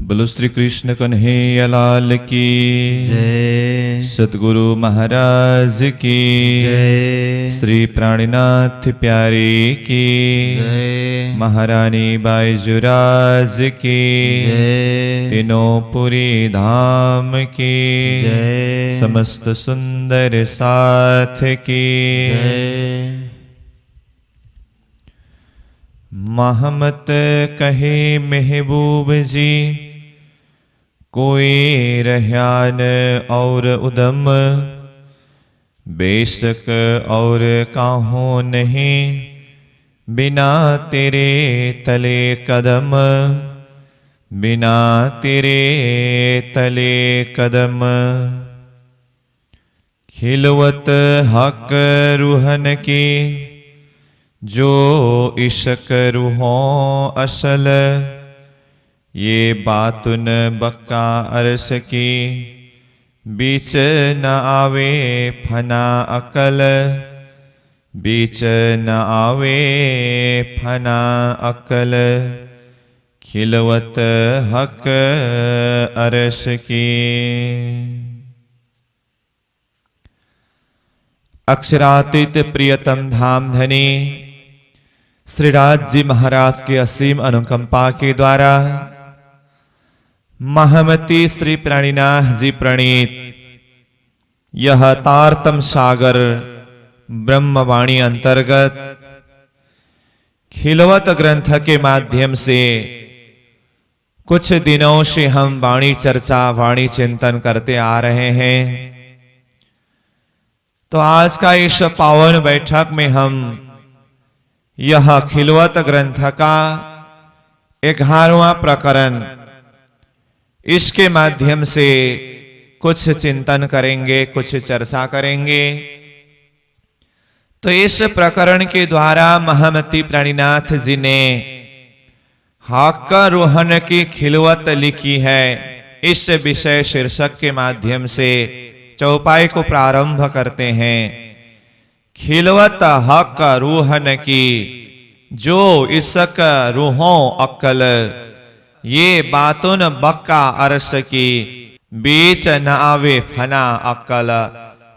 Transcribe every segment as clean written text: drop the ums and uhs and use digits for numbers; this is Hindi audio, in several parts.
बोलो श्री कृष्ण कन्हैया लाल की जय। सतगुरु महाराज की जय। श्री प्राणनाथ प्यारे की जय। महारानी बाईजुराज की जय। तीनों पुरी धाम की जय। समस्त सुंदर साथ की जय। महमत कहे महबूब जी कोई रह्यान और उदम बेशक और काहों नहीं बिना तेरे तले कदम बिना तेरे तले कदम खिलवत हक रूहन की जो इश्क रूहों असल ये बातुन बक्का अरस की बीच न आवे फना अकल बीच न आवे फना अकल खिलवत हक अरस की। अक्षरातीत प्रियतम धाम धनी श्रीराज जी महाराज की असीम अनुकंपा के द्वारा महामती श्री प्राणीनाथ जी प्रणीत यह तारतम सागर ब्रह्मवाणी अंतर्गत खिलवत ग्रंथ के माध्यम से कुछ दिनों से हम वाणी चर्चा वाणी चिंतन करते आ रहे हैं। तो आज का इस पावन बैठक में हम यह खिलवत ग्रंथ का 11वां प्रकरण इसके माध्यम से कुछ चिंतन करेंगे, कुछ चर्चा करेंगे। तो इस प्रकरण के द्वारा महामती प्राणीनाथ जी ने हक रोहन की खिलवत लिखी है। इस विषय शीर्षक के माध्यम से चौपाई को प्रारंभ करते हैं। खिलवत हक रूहन की जो इसक रूहों अक्कल ये बातुन बक्का अरस की बीच न आवे फना अक्कल।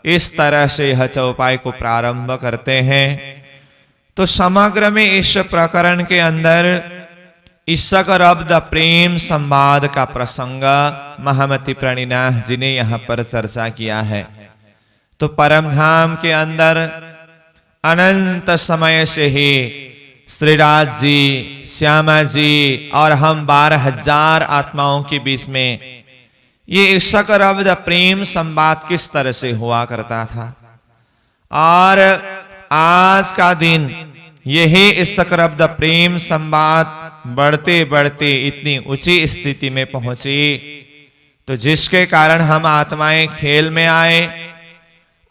इस तरह से यह चौपाई को प्रारंभ करते हैं। तो समग्र में इस प्रकरण के अंदर इसक रब्द प्रेम संवाद का प्रसंग महामती प्राणीनाथ जी ने यहाँ पर चर्चा किया है। तो परम धाम के अंदर अनंत समय से ही श्रीराज जी, श्यामा जी और हम 12,000 आत्माओं के बीच में ये इसक रब्द प्रेम संवाद किस तरह से हुआ करता था। और आज का दिन यही इसक रब्द प्रेम संवाद बढ़ते बढ़ते इतनी ऊंची स्थिति में पहुंची। तो जिसके कारण हम आत्माएं खेल में आए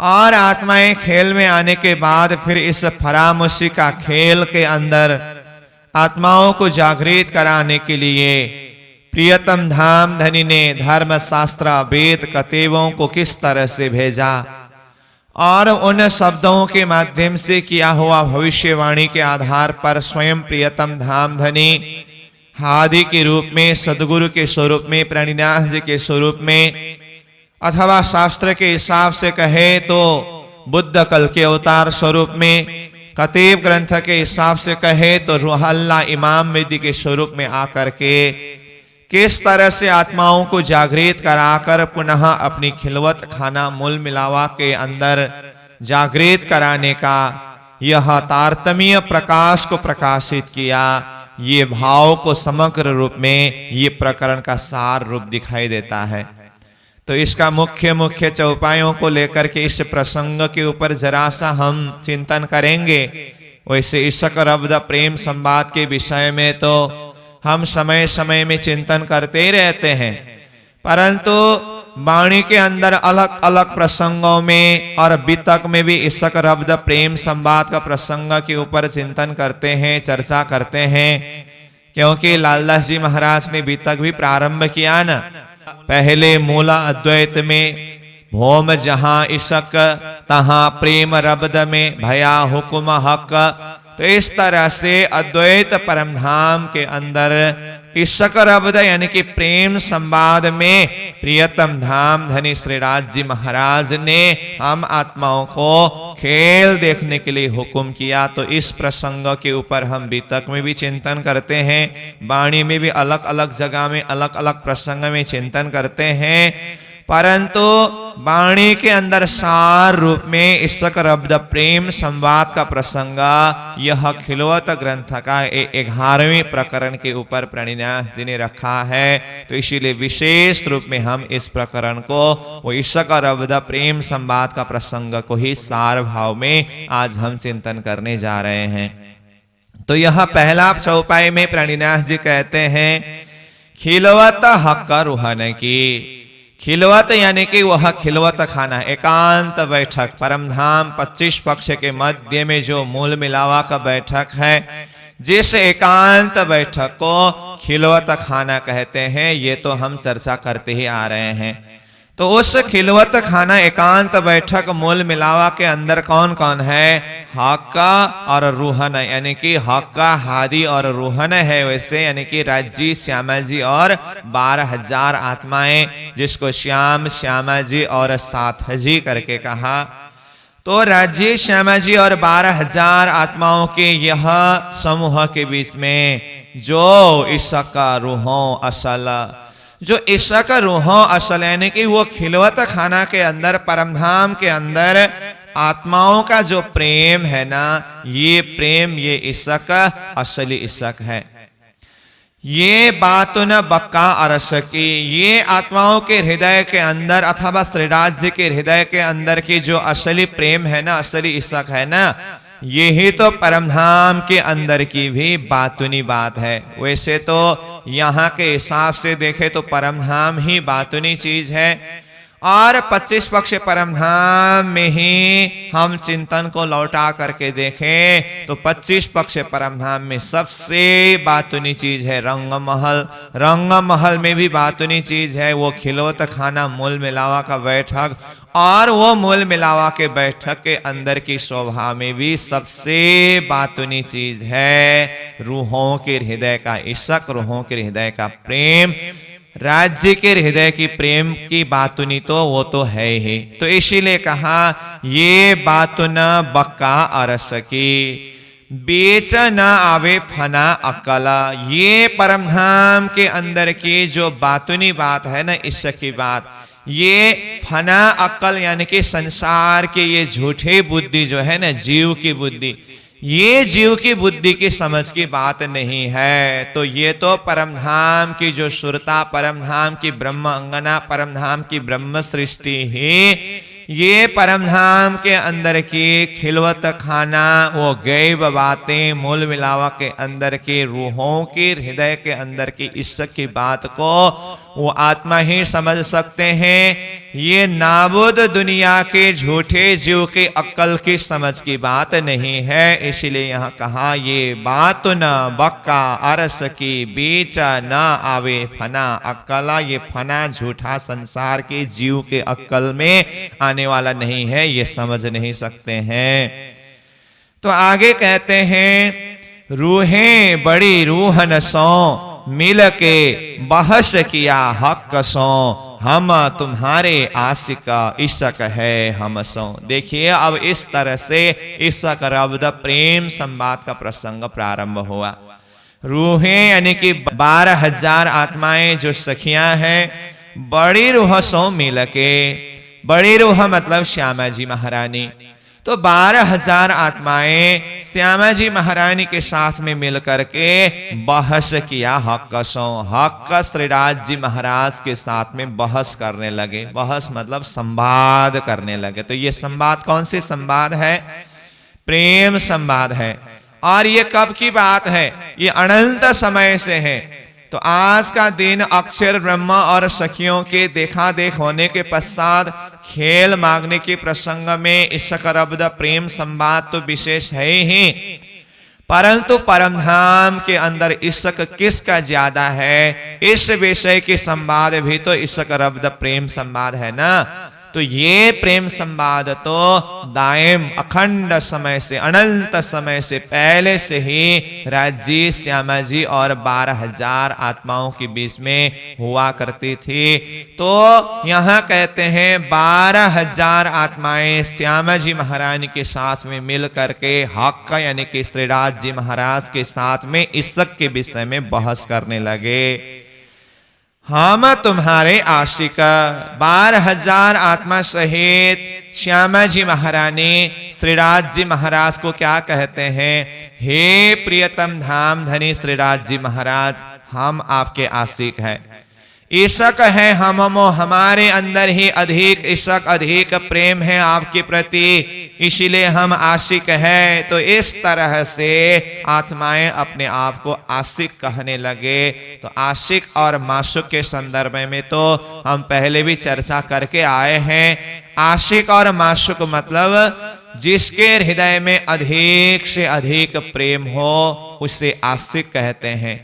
और आत्माएं खेल में आने के बाद फिर इस फरामुशी का खेल के अंदर आत्माओं को जागृत कराने के लिए प्रियतम धाम धनी ने धर्म शास्त्र वेद कतेवों को किस तरह से भेजा और उन शब्दों के माध्यम से किया हुआ भविष्यवाणी के आधार पर स्वयं प्रियतम धाम धनी आदि के रूप में, सदगुरु के स्वरूप में, प्राणीनाथ जी के स्वरूप में, अथवा शास्त्र के हिसाब से कहे तो बुद्ध कल के अवतार स्वरूप में, कतेव ग्रंथ के हिसाब से कहे तो रूहल्ला इमाम मेदी के स्वरूप में आकर के किस तरह से आत्माओं को जागृत कराकर पुनः अपनी खिलवत खाना मूल मिलावा के अंदर जागृत कराने का यह तारतम्य प्रकाश को प्रकाशित किया। ये भाव को समग्र रूप में ये प्रकरण का सार रूप दिखाई देता है। तो इसका मुख्य चौपाइयों को लेकर के इस प्रसंग के ऊपर जरा सा हम चिंतन करेंगे। वैसे इसक रब्द प्रेम संवाद के विषय में तो हम समय समय में चिंतन करते ही रहते हैं, परंतु वाणी के अंदर अलग अलग प्रसंगों में और बीतक में भी इसक रब्द प्रेम संवाद का प्रसंग के ऊपर चिंतन करते हैं, चर्चा करते हैं। क्योंकि लालदास जी महाराज ने बीतक भी प्रारंभ किया ना, पहले मूला अद्वैत में भौम जहां इसक तहां प्रेम रब्द में भया हुकुम हक। तो इस तरह से अद्वैत परमधाम के अंदर ईशक रब्द यानी कि प्रेम संवाद में प्रियतम धाम धनी श्रीराज जी महाराज ने हम आत्माओं को खेल देखने के लिए हुक्म किया। तो इस प्रसंग के ऊपर हम बीतक में भी चिंतन करते हैं, वाणी में भी अलग अलग जगह में अलग अलग प्रसंग में चिंतन करते हैं, परंतु वाणी के अंदर सार रूप में ईशक रब्द प्रेम संवाद का प्रसंग यह खिलवत ग्रंथ का 11वें प्रकरण के ऊपर प्रणिनाथ जी ने रखा है। तो इसीलिए विशेष रूप में हम इस प्रकरण को वो ईशक रब्द प्रेम संवाद का प्रसंग को ही सार भाव में आज हम चिंतन करने जा रहे हैं। तो यह पहला चौपाई में प्रणिनाथ जी कहते हैं खिलवत हक रुहन की। खिलवत यानी कि वह खिलवत खाना, एकांत बैठक, परमधाम 25 पक्ष के मध्य में जो मूल मिलावा का बैठक है, जिस एकांत बैठक को खिलवत खाना कहते हैं, ये तो हम चर्चा करते ही आ रहे हैं। तो उस खिलवत खाना एकांत बैठक मूल मिलावा के अंदर कौन कौन है? हक्का और रूहन, यानी कि हक्का, हादी और रूहन है वैसे, यानी कि राज्जी, श्यामा जी और 12,000 आत्माएं, जिसको श्याम, श्यामा जी और साथ जी करके कहा। तो राज्य, श्यामा जी और 12,000 आत्माओं के यह समूह के बीच में जो ईशक रूहों असल, जो ईशक रूहों असल यानी कि वो खिलवत खाना के अंदर, परमधाम के अंदर आत्माओं का जो प्रेम है ना, ये प्रेम, ये ईशक असली ईशक है। ये बात न बक्का अरस की, ये आत्माओं के हृदय के अंदर अथवा श्रीराज जी के हृदय के अंदर की जो असली प्रेम है ना, असली ईशक है ना, यही तो परमधाम के अंदर की भी बातुनी बात है। वैसे तो यहाँ के हिसाब से देखे तो परमधाम ही बातुनी चीज है, और 25 पक्ष परमधाम में ही हम चिंतन को लौटा करके देखें तो 25 पक्ष परमधाम में सबसे बातुनी चीज है रंगमहल। रंगमहल में भी बातुनी चीज है वो खिलवत खाना, मूल मिलावा का बैठक, और वो मूल मिलावा के बैठक के अंदर की शोभा में भी सबसे बातुनी चीज है रूहों के हृदय का ईशक, रूहों के हृदय का प्रेम। राज्य के हृदय की प्रेम की बातुनी तो वो तो है ही। तो इसीलिए कहा ये बातुन बक्का अरस की, बेच न आवे फना अकला। ये परमधाम के अंदर की जो बातुनी बात है ना, ईशक की बात, ये फना अक्ल यानी कि संसार के ये झूठे बुद्धि जो है ना, जीव की बुद्धि, ये जीव की बुद्धि की समझ की बात नहीं है। तो ये तो परमधाम की जो सुरता, परमधाम की ब्रह्म अंगना, परमधाम की ब्रह्म सृष्टि ही, ये परमधाम के अंदर की खिलवत खाना, वो गैब बातें, मूल मिलावा के अंदर की रूहों के हृदय के अंदर की ईशक की बात को वो आत्मा ही समझ सकते हैं। ये नाबुद दुनिया के झूठे जीव के अक्ल की समझ की बात नहीं है। इसलिए यहाँ कहा ये बात न बक्का अरस की, बेचा न आवे फना अक्ला। ये फना झूठा संसार के जीव के अक्ल में आने वाला नहीं है, ये समझ नहीं सकते हैं। तो आगे कहते हैं रूहें बड़ी रूहन सो, मिल के बहस किया हक सो, हम तुम्हारे आशिक ईशक है हम सो। देखिए अब इस तरह से ईशक रब्द प्रेम संवाद का प्रसंग प्रारंभ हुआ। रूहें यानी कि 12,000 आत्माएं जो सखियां हैं, बड़ी रूह सो मिल के, बड़ी रूह मतलब श्यामा जी महारानी। तो 12,000 आत्माएं श्यामा जी महारानी के साथ में मिलकर के बहस किया हक सो। हक श्रीराज जी महाराज के साथ में बहस करने लगे। बहस मतलब संवाद करने लगे। तो ये संवाद कौन सी संवाद है? प्रेम संवाद है। और ये कब की बात है? ये अनंत समय से है। तो आज का दिन अक्षर ब्रह्म और सखियों के देखा देख होने के पश्चात खेल मांगने के प्रसंग में ईशक रब्द प्रेम संवाद तो विशेष है ही, परंतु परमधाम के अंदर ईशक किसका ज्यादा है, इस विषय के संवाद भी तो ईशक रब्द प्रेम संवाद है ना। तो ये प्रेम संवाद तो दायम अखंड समय से, अनंत समय से पहले से ही राजी, श्यामा जी और 12,000 आत्माओं के बीच में हुआ करती थी। तो यहाँ कहते हैं 12,000 आत्माएं श्यामा जी महारानी के साथ में मिल करके हक का यानी कि श्रीराज जी महाराज के साथ में इश्क के विषय में बहस करने लगे। हम तुम्हारे आशिक। 12,000 आत्मा सहित श्यामा जी महारानी श्रीराज जी महाराज को क्या कहते हैं? हे प्रियतम धाम धनी श्रीराज जी महाराज, हम आपके आशिक हैं। इश्क है हममो, हमारे अंदर ही अधिक इश्क, अधिक प्रेम है आपके प्रति, इसीलिए हम आशिक हैं। तो इस तरह से आत्माएं अपने आप को आशिक कहने लगे। तो आशिक और माशूक के संदर्भ में तो हम पहले भी चर्चा करके आए हैं। आशिक और माशूक मतलब जिसके हृदय में अधिक से अधिक प्रेम हो उसे आशिक कहते हैं,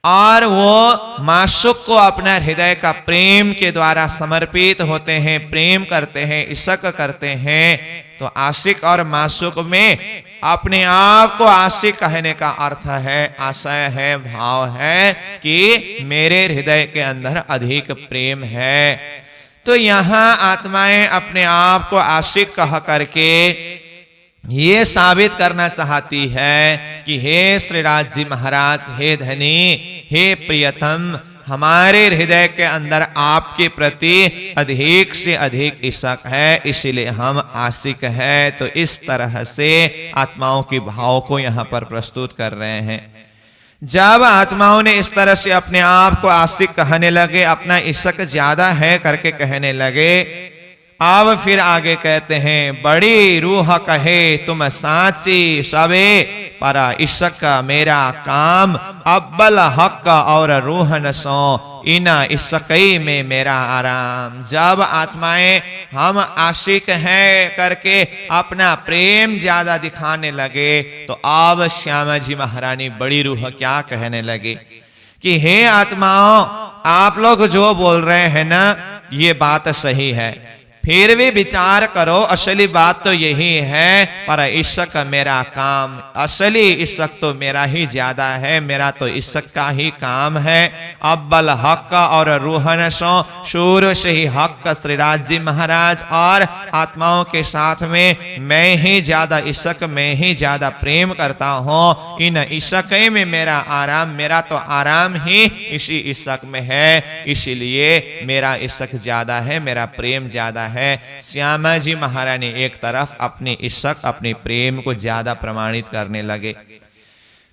और वो माशूक को अपना हृदय का प्रेम के द्वारा समर्पित होते हैं, प्रेम करते हैं, इश्क करते हैं। तो आशिक और माशूक में अपने आप को आशिक कहने का अर्थ है, आशय है, भाव है कि मेरे हृदय के अंदर अधिक प्रेम है। तो यहाँ आत्माएं अपने आप को आशिक कह करके ये साबित करना चाहती है कि हे श्रीराज जी महाराज, हे धनी, हे प्रियतम, हमारे हृदय के अंदर आपके प्रति अधिक से अधिक इश्क है, इसलिए हम आशिक हैं। तो इस तरह से आत्माओं के भाव को यहाँ पर प्रस्तुत कर रहे हैं। जब आत्माओं ने इस तरह से अपने आप को आशिक कहने लगे, अपना इश्क ज्यादा है करके कहने लगे, अब फिर आगे कहते हैं, बड़ी रूह कहे तुम साची सबे, पर इश्क मेरा काम अब्बल हक और रूह न सो, इन इश्क़ई में मेरा आराम। जब आत्माएं हम आशिक हैं करके अपना प्रेम ज्यादा दिखाने लगे, तो अब श्यामा जी महारानी बड़ी रूह क्या कहने लगे कि हे आत्माओं, आप लोग जो बोल रहे हैं ना, ये बात सही है, फिर भी विचार करो, असली बात तो यही है, पर इश्क मेरा काम, असली इश्क तो मेरा ही ज्यादा है, मेरा तो इश्क का ही काम है। अब्बल हक और रूहन सो, शुरू से ही हक श्रीराज जी महाराज और आत्माओं के साथ में मैं ही ज्यादा इश्क, मैं ही ज्यादा प्रेम करता हूँ। इन इश्क में मेरा आराम, मेरा तो आराम ही इसी इश्क में है, इसीलिए मेरा इश्क ज्यादा है, मेरा प्रेम ज्यादा है। श्यामा जी महारानी एक तरफ अपनी इश्क, अपने प्रेम को ज्यादा प्रमाणित करने लगे।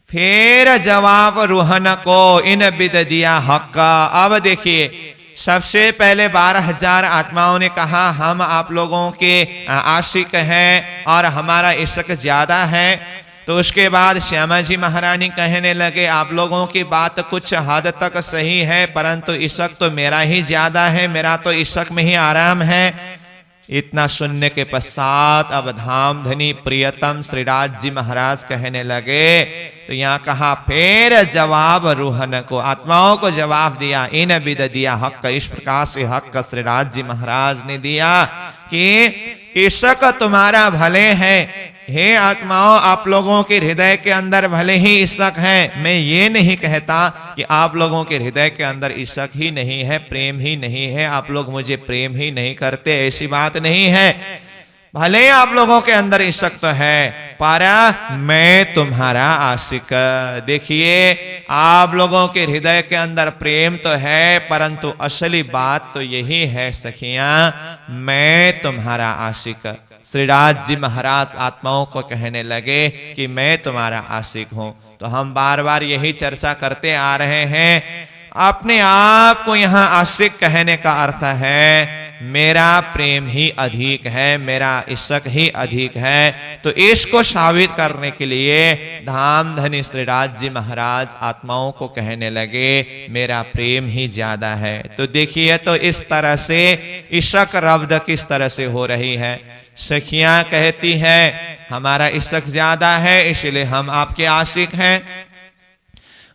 फिर जवाब रूहन को इन बिद दिया हक। अब देखिए, सबसे पहले 12,000 आत्माओं ने कहा हम आप लोगों के आशिक हैं और हमारा इश्क ज्यादा है। तो उसके बाद श्यामा जी महारानी कहने लगे, आप लोगों की बात कुछ हद तक सही है, परंतु इश्क तो मेरा ही ज्यादा है, मेरा तो इश्क में ही आराम है। इतना सुनने के पश्चात अब धाम धनी प्रियतम श्रीराज जी महाराज कहने लगे। तो यहाँ कहा, फिर जवाब रूहन को, आत्माओं को जवाब दिया, इन बिद दिया हक। इस प्रकार से हक श्रीराज जी महाराज ने दिया कि इश्क तुम्हारा भले है। हे आत्माओं, आप लोगों के हृदय के अंदर भले ही इश्क है, मैं ये नहीं कहता कि आप लोगों के हृदय के अंदर इश्क ही नहीं है, प्रेम ही नहीं है, आप लोग मुझे प्रेम ही नहीं करते, ऐसी बात नहीं है। भले आप लोगों के अंदर इश्क तो है, पर मैं तुम्हारा आशिक। देखिए, आप लोगों के हृदय के अंदर प्रेम तो है, परंतु असली बात तो यही है सखियां, मैं तुम्हारा आशिक। श्रीराज जी महाराज आत्माओं को कहने लगे कि मैं तुम्हारा आशिक हूं। तो हम बार बार यही चर्चा करते आ रहे हैं, अपने आप को यहाँ आशिक कहने का अर्थ है मेरा प्रेम ही अधिक है, मेरा इश्क ही अधिक है। तो इसको साबित करने के लिए धाम धनी श्रीराज जी महाराज आत्माओं को कहने लगे मेरा प्रेम ही ज्यादा है। तो देखिए, तो इस तरह से इश्क रब्द किस तरह से हो रही है। सखियां कहती है हमारा इश्क ज्यादा है, इसलिए हम आपके आशिक हैं।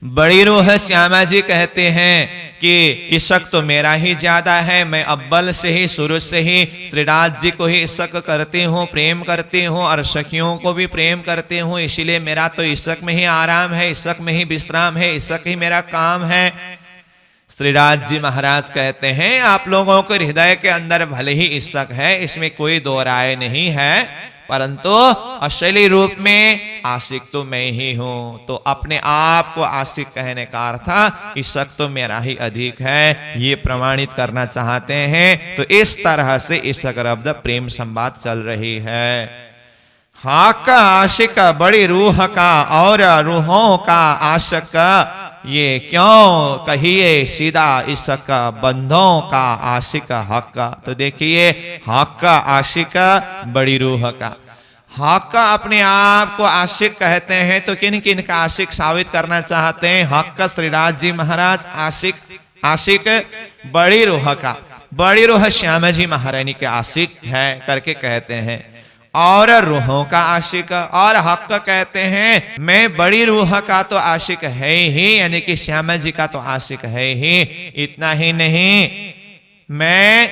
बड़ी रूह श्यामा जी कहते हैं कि इश्क तो मेरा ही ज्यादा है, मैं अव्वल से ही शुरू से ही श्रीनाथ जी को ही इश्क करती हूँ, प्रेम करती हूँ और सखियों को भी प्रेम करती हूँ, इसीलिए मेरा तो इश्क में ही आराम है, इश्क में ही विश्राम है, इश्क ही मेरा काम है। श्रीनाथ जी महाराज कहते हैं आप लोगों के हृदय के अंदर भले ही इश्क है, इसमें कोई दो राय नहीं है, परंतु असली रूप में आशिक तो मैं ही हूं। तो अपने आप को आशिक कहने का अर्थ इश्क तो मेरा ही अधिक है, ये प्रमाणित करना चाहते हैं। तो इस तरह से इश्क रब्द प्रेम संवाद चल रही है। हाक का आशिक बड़ी रूह का और रूहों का आशिक, ये क्यों कहिए सीधा इश्क बंधों का आशिक हक का। तो देखिए हक का आशिक बड़ी रूह का, हक का अपने आप को आशिक कहते हैं। तो किन किन का आशिक साबित करना चाहते हैं? हक का श्रीनाथ जी महाराज आशिक बड़ी रूह का, बड़ी रूह श्यामा जी महारानी के आशिक है करके कहते हैं, और रूहों का आशिक। और हक कहते हैं मैं बड़ी रूह का तो आशिक है ही, यानी कि श्यामा जी का तो आशिक है ही। इतना ही नहीं, मैं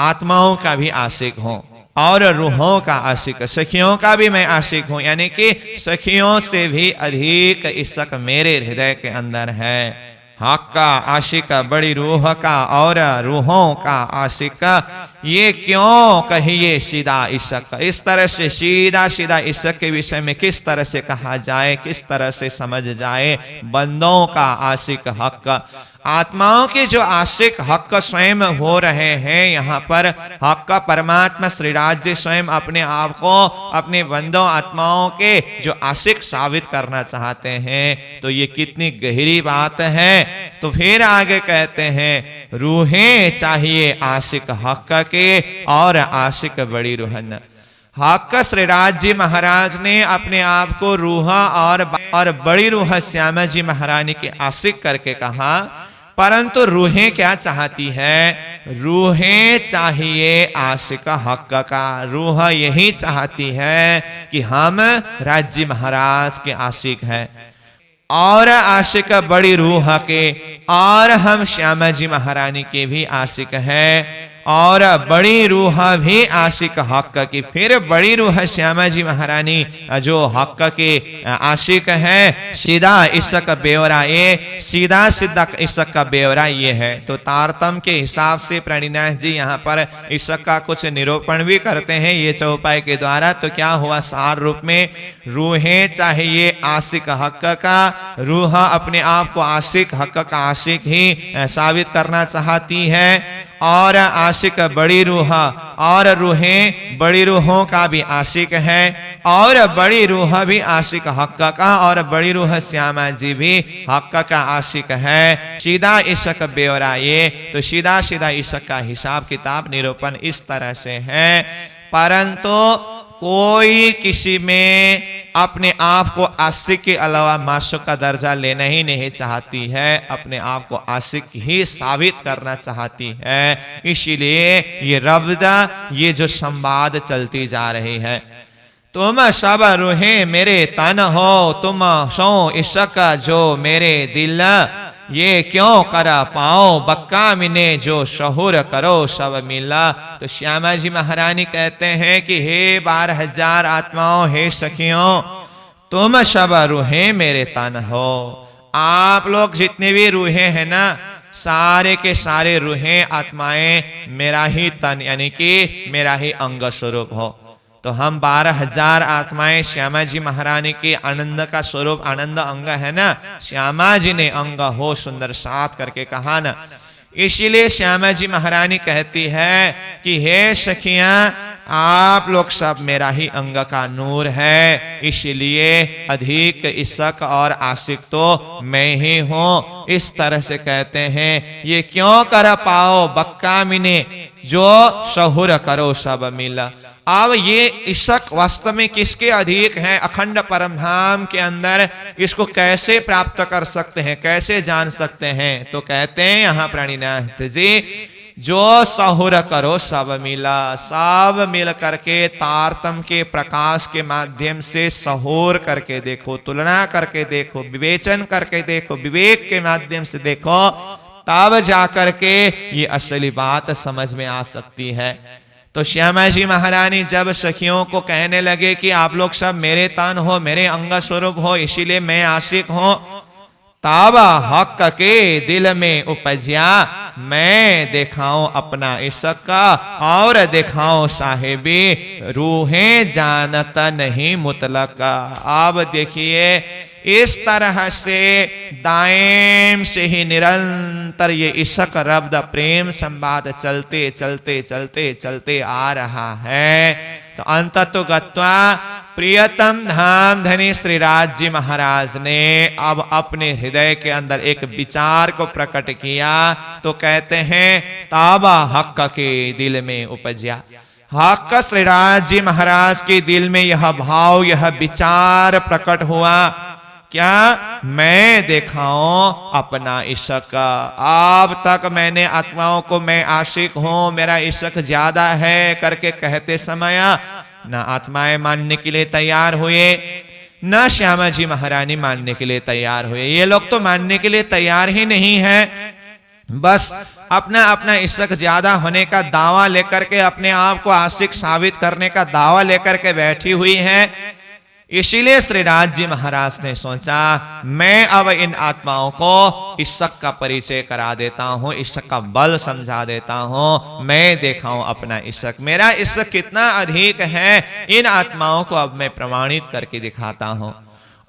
आत्माओं का भी आशिक हूं और रूहों का आशिक, सखियों का भी मैं आशिक हूं, यानी कि सखियों से भी अधिक इश्क मेरे हृदय के अंदर है। हक का आशिक बड़ी रूह का और रूहों का आशिक, ये क्यों कहिए सीधा इश्क। इस तरह से सीधा सीधा इश्क के विषय में किस तरह से कहा जाए, किस तरह से समझ जाए। बंदों का आशिक हक, आत्माओं के जो आशिक हक स्वयं हो रहे हैं, यहाँ पर हक का परमात्मा श्रीनाथ जी स्वयं अपने आप को अपने बंदों आत्माओं के जो आशिक साबित करना चाहते हैं। तो ये कितनी गहरी बात है। तो फिर आगे कहते हैं रूहें चाहिए आशिक हक के और आशिक बड़ी रूहन। हक श्रीनाथ जी महाराज ने अपने आप को रूह और बड़ी रूह श्यामा जी महारानी के आशिक करके कहा, परंतु रूहें क्या चाहती है? रूहें चाहिए आशिक हक का। रूह यही चाहती है कि हम राज्य महाराज के आशिक हैं और आशिक बड़ी रूह के, और हम श्यामा जी महारानी के भी आशिक हैं, और बड़ी रूह भी आशिक हक की। फिर बड़ी रूह श्यामा जी महारानी जो हक के आशिक है, सीधा इश्क ब्यौरा, ये सीधा सीधा इश्क का ब्यौरा ये है। तो तारतम के हिसाब से प्रणिनाथ जी यहाँ पर इश्क का कुछ निरूपण भी करते हैं ये चौपाई के द्वारा। तो क्या हुआ सार रूप में? रूहें चाहिए आशिक हक का, रूह अपने आप को आशिक हक का आशिक ही साबित करना चाहती है, और आशिक बड़ी रूह, और रूहें बड़ी रूहों का भी आशिक है, और बड़ी रूह भी आशिक हक का, और बड़ी रूह श्यामा जी भी हक का आशिक है। सीधा इश्क ब्यौरा ये। तो सीधा सीधा इश्क का हिसाब किताब निरूपण इस तरह से है। परंतु कोई किसी में अपने आप को आशिक के अलावा माशूक का दर्जा लेना ही नहीं चाहती है, अपने आप को आशिक ही साबित करना चाहती है। इसीलिए ये रब्दा, ये जो संवाद चलती जा रही है। तुम सब रूहें मेरे तन हो, तुम सो इश्क जो मेरे दिल, ये क्यों कर पाओ बक्का मिने जो शहुर करो सब मिला। तो श्यामा जी महारानी कहते हैं कि हे 12,000 आत्माओं, हे सखियों, तुम सब रूहें मेरे तन हो। आप लोग जितने भी रूहें हैं ना, सारे के सारे रूहें आत्माएं मेरा ही तन यानी कि मेरा ही अंग स्वरूप हो। तो हम 12,000 आत्माएं श्यामा जी महारानी के आनंद का स्वरूप, आनंद अंग है ना, श्यामा जी ने अंग हो सुंदर साथ करके कहा ना। इसीलिए श्यामा जी महारानी कहती है कि हे सखियां, आप लोग सब मेरा ही अंग का नूर है, इसलिए अधिक इश्क और आशिक तो मैं ही हूं। इस तरह से कहते हैं ये क्यों कर पाओ बक्का मिने जो शहुर करो सब मिला। अब ये इश्क वास्तव में किसके अधिक है? अखंड परम धाम के अंदर इसको कैसे प्राप्त कर सकते हैं, कैसे जान सकते हैं? तो कहते हैं यहाँ प्राणीनाथ जी जो सहुर करो सब मिला, सब मिल करके तारतम के प्रकाश के माध्यम से सहुर करके देखो, तुलना करके देखो, विवेचन करके देखो, विवेक के माध्यम से देखो, तब जाकर के ये असली बात समझ में आ सकती है। तो श्यामा जी महारानी जब सखियों को कहने लगे कि आप लोग सब मेरे तन हो, मेरे अंग स्वरूप हो, इसीलिए मैं आशिक हूं, तब हक के दिल में उपजिया, मैं दिखाऊं अपना इश्क का और दिखाऊं साहिबी, रूहें जानता नहीं मुतलक का। अब देखिए इस तरह से दाएम से ही निरंतर ये इश्क रब्द प्रेम संवाद चलते चलते चलते चलते आ रहा है। तो अंततो गत्वा प्रियतम धाम धनी श्रीराज जी महाराज ने अब अपने हृदय के अंदर एक विचार को प्रकट किया। तो कहते हैं ताबा हक के दिल में उपजिया, हक श्रीराज जी महाराज के दिल में यह भाव, यह विचार प्रकट हुआ, क्या मैं दिखाऊं अपना इश्क। अब तक मैंने आत्माओं को मैं आशिक हूं, मेरा इश्क ज्यादा है करके कहते समय न आत्माएं मानने के लिए तैयार हुए, न श्यामा जी महारानी मानने के लिए तैयार हुए। ये लोग तो मानने के लिए तैयार ही नहीं है, बस अपना अपना इश्क ज्यादा होने का दावा लेकर के, अपने आप को आशिक साबित करने का दावा लेकर के बैठी हुई है। इसीलिए श्रीराज जी महाराज ने सोचा मैं अब इन आत्माओं को इश्क का परिचय करा देता हूं, इश्क का बल समझा देता हूं, मैं दिखाऊं अपना इश्क, मेरा इश्क कितना अधिक है, इन आत्माओं को अब मैं प्रमाणित करके दिखाता हूं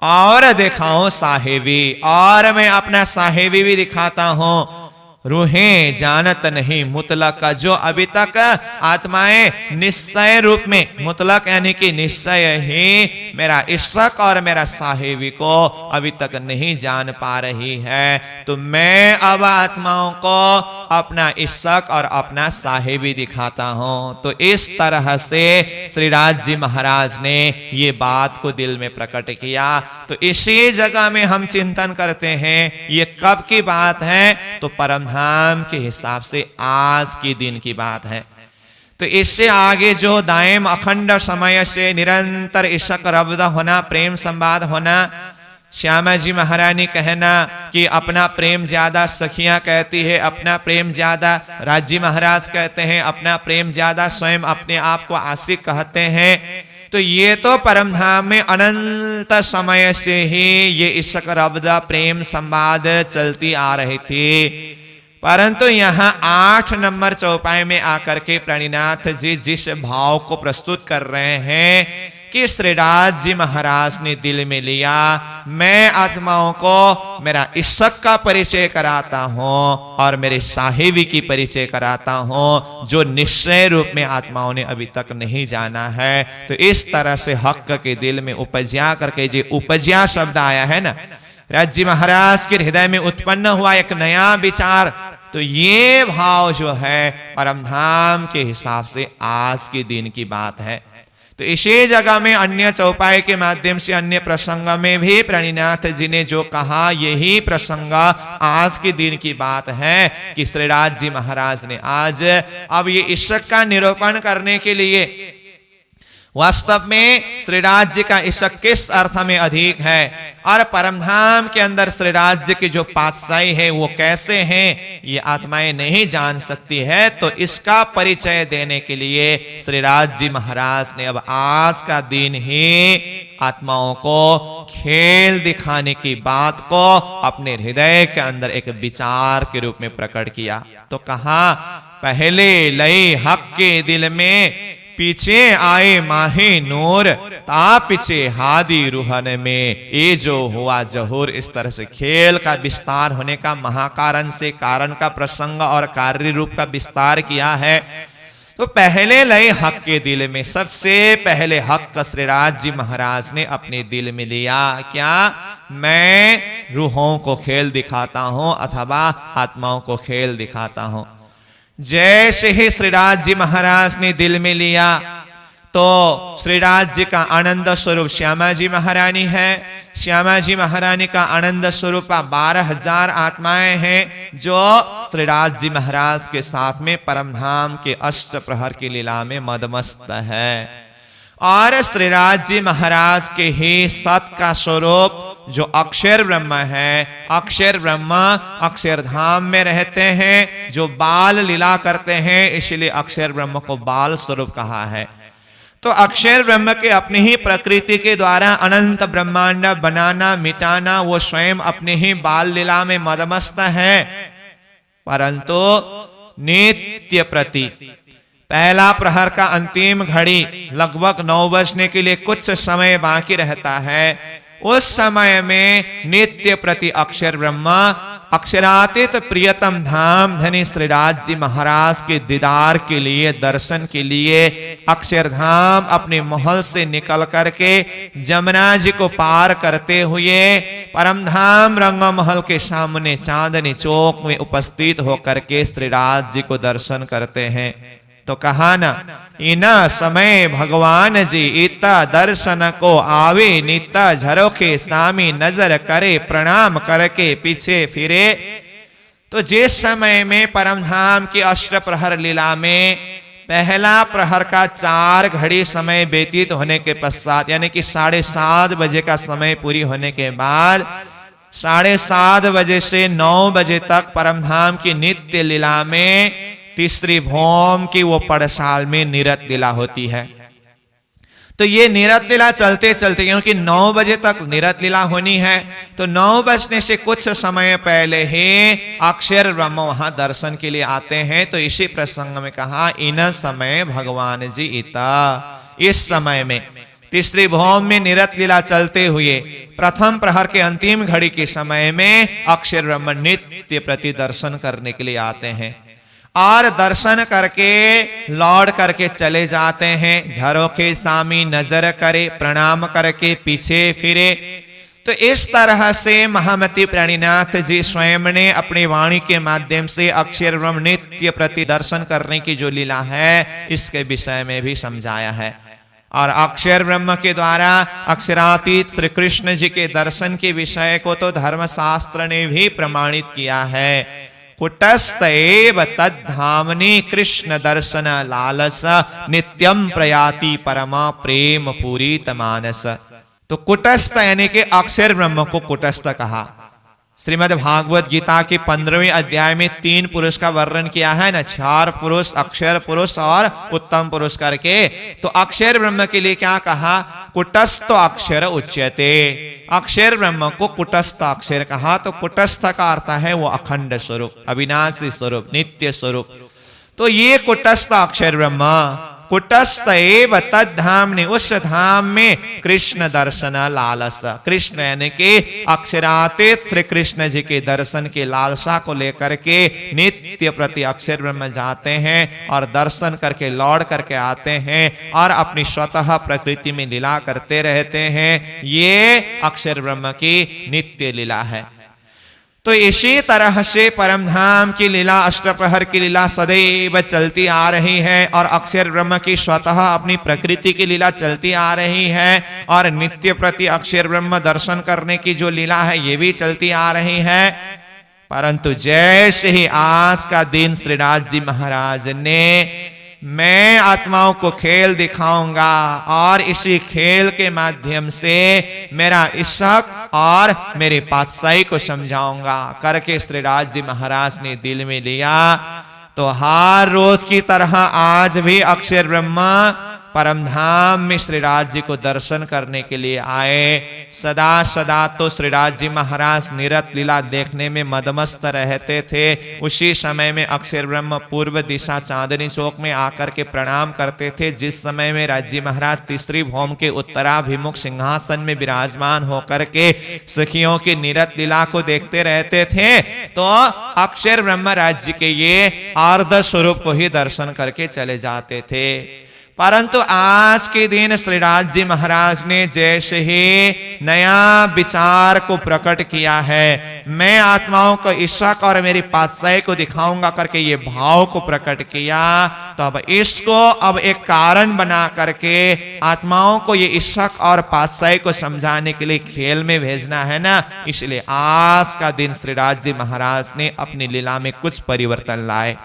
और दिखाऊं साहिबी, और मैं अपना साहिबी भी दिखाता हूं। रूहें जानत नहीं मुतलक का, जो अभी तक आत्माएं निश्चय रूप में, मुतलक यानी कि निश्चय ही मेरा इश्क और मेरा साहिबी को अभी तक नहीं जान पा रही है, तो मैं अब आत्माओं को अपना इश्क और अपना साहिबी दिखाता हूं। तो इस तरह से श्रीराज जी महाराज ने ये बात को दिल में प्रकट किया। तो इसी जगह में हम चिंतन करते हैं ये कब की बात है, तो परम धाम के हिसाब से आज के दिन की बात है। तो इससे आगे जो दायम अखंड समय से निरंतर इश्क रब्द होना, प्रेम संवाद होना, श्यामा जी महारानी कहना कि अपना प्रेम ज्यादा, सखियां कहती है अपना प्रेम ज्यादा, राजी महाराज कहते हैं अपना प्रेम ज्यादा, स्वयं अपने आप को आशिक कहते हैं। तो ये तो परम धाम में अनंत समय से ही ये इश्क रब्द प्रेम संवाद चलती आ रही थी, परंतु यहाँ 8 नंबर चौपाई में आकर के प्रणिनाथ जी जिस भाव को प्रस्तुत कर रहे हैं कि श्रीराज जी महाराज ने दिल में लिया, मैं आत्माओं को मेरा इश्क का परिचय कराता हूं और मेरे साहिबी की परिचय कराता हूं, जो निश्चय रूप में आत्माओं ने अभी तक नहीं जाना है। तो इस तरह से हक के दिल में उपज्या करके, जो उपज्या शब्द आया है ना, राज जी महाराज के हृदय में उत्पन्न हुआ एक नया विचार, तो ये भाव जो है परम धाम के हिसाब से आज के दिन की बात है। तो इसी जगह में अन्य चौपाई के माध्यम से अन्य प्रसंग में भी प्रणिनाथ जी ने जो कहा, यही प्रसंग आज के दिन की बात है कि श्रीराज जी महाराज ने आज अब ये इश्क का निरूपण करने के लिए, वास्तव में श्रीराज जी का इश्क किस अर्थ में अधिक है और परमधाम के अंदर श्रीराज जी की जो पातशाही है वो कैसे हैं, ये आत्माएं नहीं जान सकती है। तो इसका परिचय देने के लिए श्रीराज जी महाराज ने अब आज का दिन ही आत्माओं को खेल दिखाने की बात को अपने हृदय के अंदर एक विचार के रूप में प्रकट किया। तो कहा, पहले लई हक के दिल में, पीछे आए माहे नूर, ता पीछे हादी रूहन में, ये जो हुआ जहूर। इस तरह से खेल का विस्तार होने का महाकारण से कारण का प्रसंग और कार्य रूप का विस्तार किया है। तो पहले लय हक के दिल में, सबसे पहले हक श्रीराज जी महाराज ने अपने दिल में लिया, क्या मैं रूहों को खेल दिखाता हूं अथवा आत्माओं को खेल दिखाता हूं। जैसे ही श्रीराज जी महाराज ने दिल में लिया, तो श्रीराज जी का आनंद स्वरूप श्यामा जी महारानी है। श्यामा जी महारानी का आनंद स्वरूप 12,000 आत्माएं हैं जो श्रीराज जी महाराज के साथ में परमधाम के अष्ट प्रहर की लीला में मदमस्त है। और श्रीराज जी महाराज के ही सत का स्वरूप जो अक्षर ब्रह्म है, अक्षर ब्रह्म अक्षरधाम में रहते हैं, जो बाल लीला करते हैं, इसलिए अक्षर ब्रह्म को बाल स्वरूप कहा है। तो अक्षर ब्रह्म के अपनी ही प्रकृति के द्वारा अनंत ब्रह्मांड बनाना मिटाना, वो स्वयं अपनी ही बाल लीला में मदमस्त है। परंतु नित्य प्रति पहला प्रहर का अंतिम घड़ी लगभग 9 बजने के लिए कुछ समय बाकी रहता है। उस समय में नित्य प्रति अक्षर ब्रह्मा अक्षरातीत प्रियतम धाम धनी श्रीराज जी महाराज के दीदार के लिए, दर्शन के लिए अक्षरधाम अपने महल से निकल करके जमुना जी को पार करते हुए परमधाम रंग महल के सामने चांदनी चौक में उपस्थित होकर के श्रीराज जी को दर्शन करते हैं। तो कहा ना, इन समय भगवान जी इता दर्शन को आवे, नीता झरोखे स्वामी नजर करे, प्रणाम करके पीछे फिरे। तो जिस समय में परमधाम की अष्ट प्रहर लीला में पहला प्रहर का 4 घड़ी समय व्यतीत होने के पश्चात, यानी कि 7:30 बजे का समय पूरी होने के बाद 7:30 बजे से 9 बजे तक परमधाम की नित्य लीला में तीसरी भौम की वो पड़साल में निरत लीला होती है। तो ये निरत लीला चलते चलते, क्योंकि 9 बजे तक निरत लीला होनी है, तो 9 बजने से कुछ समय पहले ही अक्षर ब्रह्म वहां दर्शन के लिए आते हैं। तो इसी प्रसंग में कहा, इन समय भगवान जी इता, इस समय में तीसरी भौम में निरत लीला चलते हुए प्रथम प्रहर के अंतिम घड़ी के समय में अक्षर ब्रह्म नित्य प्रति दर्शन करने के लिए आते हैं और दर्शन करके लौट करके चले जाते हैं। झरोखे सामी नजर करे, प्रणाम करके पीछे फिरे। तो इस तरह से महामती प्राणीनाथ जी स्वयं ने अपनी वाणी के माध्यम से अक्षर ब्रह्म नित्य प्रति दर्शन करने की जो लीला है, इसके विषय में भी समझाया है। और अक्षर ब्रह्म के द्वारा अक्षरातीत श्री कृष्ण जी के दर्शन के विषय को तो धर्मशास्त्र ने भी प्रमाणित किया है। कुटस्थ एव तद्धामनि कृष्ण दर्शन लालस, नित्यम प्रयाति परमा प्रेम पूरित मानस। तो कुटस्थ यानी कि अक्षर ब्रह्म को कुटस्थ कहा। श्रीमद् भागवत गीता के 15वें अध्याय में 3 पुरुष का वर्णन किया है ना, 4 पुरुष, अक्षर पुरुष और उत्तम पुरुष करके। तो अक्षर ब्रह्म के लिए क्या कहा, कुटस्थ अक्षर उच्यते। अक्षर ब्रह्म को कुटस्थ अक्षर कहा। तो कुटस्थ का अर्थ है वो अखंड स्वरूप, अविनाशी स्वरूप, नित्य स्वरूप। तो ये कुटस्थ अक्षर ब्रह्म, कुटस्थ एव तद्धामनि, उस धाम में कृष्ण दर्शन लालस। कृष्ण यानी कि अक्षरातीत श्री कृष्ण जी के दर्शन की लालसा को लेकर के नित्य प्रति अक्षर ब्रह्म जाते हैं और दर्शन करके लौट करके आते हैं और अपनी स्वतः प्रकृति में लीला करते रहते हैं। ये अक्षर ब्रह्म की नित्य लीला है। तो इसी तरह से परमधाम की लीला, अष्टप्रहर की लीला सदैव चलती आ रही है और अक्षर ब्रह्म की स्वतः अपनी प्रकृति की लीला चलती आ रही है और नित्य प्रति अक्षर ब्रह्म दर्शन करने की जो लीला है ये भी चलती आ रही है। परंतु जैसे ही आज का दिन श्रीराज जी महाराज ने मैं आत्माओं को खेल दिखाऊंगा और इसी खेल के माध्यम से मेरा इश्क और मेरे पातशाही को समझाऊंगा करके श्रीराज जी महाराज ने दिल में लिया। तो हर रोज की तरह आज भी अक्षर ब्रह्मा परमधाम में श्रीराज जी को दर्शन करने के लिए आए। सदा सदा तो श्रीराज जी महाराज निरत लीला देखने में मदमस्त रहते थे। उसी समय में अक्षर ब्रह्म पूर्व दिशा चांदनी चौक में आकर के प्रणाम करते थे। जिस समय में राज्य महाराज तीसरी भौम के उत्तराभिमुख सिंहासन में विराजमान होकर के सखियों की निरत लीला को देखते रहते थे, तो अक्षर ब्रह्म राज्य के ये आर्ध स्वरूप को ही दर्शन करके चले जाते थे। परंतु आज के दिन श्रीराज जी महाराज ने जैसे ही नया विचार को प्रकट किया है, मैं आत्माओं को इशक और मेरी पातशाही को दिखाऊंगा करके ये भाव को प्रकट किया, तो अब इसको अब एक कारण बना करके आत्माओं को ये इशक और पातशाही को समझाने के लिए खेल में भेजना है ना। इसलिए आज का दिन श्रीराज जी महाराज ने अपनी लीला में कुछ परिवर्तन लाए।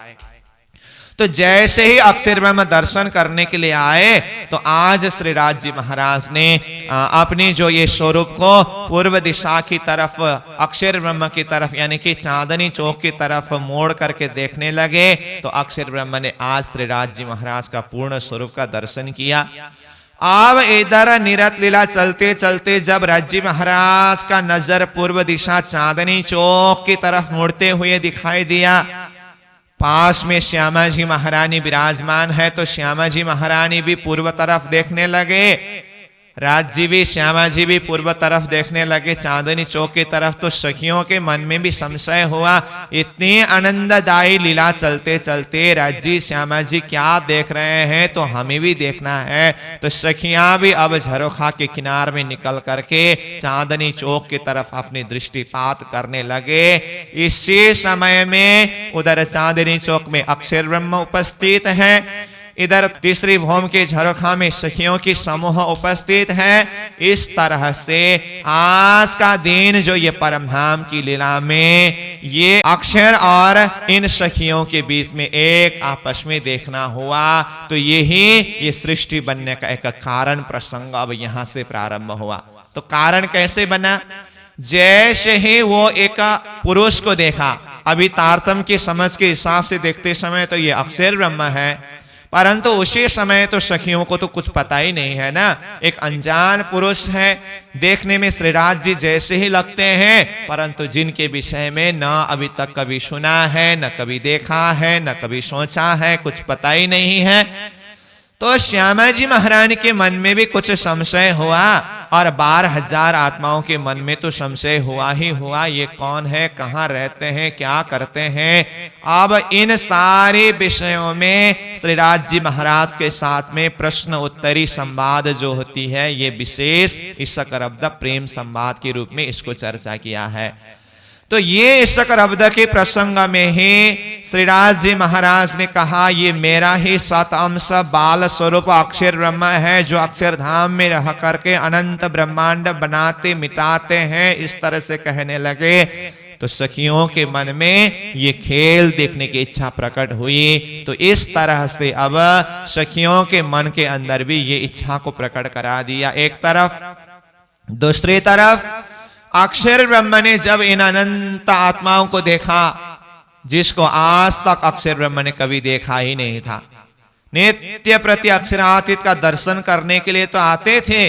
तो जैसे ही अक्षर ब्रह्म दर्शन करने के लिए आए, तो आज श्रीराज जी महाराज ने अपनी जो ये स्वरूप को पूर्व दिशा की तरफ, अक्षर ब्रह्म की तरफ यानी कि चांदनी चौक की तरफ मोड़ करके देखने लगे। तो अक्षर ब्रह्म ने आज श्रीराज जी महाराज का पूर्ण स्वरूप का दर्शन किया। अब इधर निरत लीला चलते चलते जब राज्य महाराज का नजर पूर्व दिशा चांदनी चौक की तरफ मुड़ते हुए दिखाई दिया, पास में श्यामा जी महारानी विराजमान है, तो श्यामा जी महारानी भी पूर्व तरफ देखने लगे, राज जी भी श्यामा जी भी पूर्व तरफ देखने लगे चांदनी चौक की तरफ। तो सखियों के मन में भी संशय हुआ, इतनी आनंददायी लीला चलते चलते राज जी श्यामा जी क्या देख रहे हैं, तो हमें भी देखना है। तो सखियां भी अब झरोखा के किनार में निकल करके चांदनी चौक की तरफ अपनी दृष्टिपात करने लगे। इसी समय में उधर चांदनी चौक में अक्षर ब्रह्म उपस्थित है, इधर तीसरी भौम के झरोखा में सखियों की समूह उपस्थित है। इस तरह से आज का दिन जो ये परमधाम की लीला में ये अक्षर और इन सखियों के बीच में एक आपस में देखना हुआ, तो यही ये सृष्टि बनने का एक कारण प्रसंग अब यहां से प्रारंभ हुआ। तो कारण कैसे बना? जैसे ही वो एक पुरुष को देखा, अभी तारतम की समझ के हिसाब से देखते समय तो ये अक्षर ब्रह्म है, परंतु उसी समय तो सखियों को तो कुछ पता ही नहीं है ना, एक अनजान पुरुष है, देखने में श्रीराज जी जैसे ही लगते हैं, परंतु जिनके विषय में न अभी तक कभी सुना है, न कभी देखा है, न कभी सोचा है, कुछ पता ही नहीं है। तो श्यामा जी महारानी के मन में भी कुछ संशय हुआ और 12,000 आत्माओं के मन में तो संशय हुआ ही हुआ, ये कौन है, कहाँ रहते हैं, क्या करते हैं। अब इन सारे विषयों में श्रीराज जी महाराज के साथ में प्रश्न उत्तरी संवाद जो होती है, ये विशेष ईशकरब्द प्रेम संवाद के रूप में इसको चर्चा किया है। तो ये ईशकरब्द के प्रसंग में ही श्रीराज जी महाराज ने कहा, ये मेरा ही सत अंश बाल स्वरूप अक्षर ब्रह्म है, जो अक्षरधाम में रह करके अनंत ब्रह्मांड बनाते मिटाते हैं, इस तरह से कहने लगे। तो सखियों के मन में ये खेल देखने की इच्छा प्रकट हुई। तो इस तरह से अब सखियों के मन के अंदर भी ये इच्छा को प्रकट करा दिया एक तरफ। दूसरी तरफ अक्षर ब्रह्म ने जब इन अनंत आत्माओं को देखा, जिसको आज तक अक्षर ब्रह्म ने कभी देखा ही नहीं था, नित्य प्रति अक्षरातीत का दर्शन करने के लिए तो आते थे,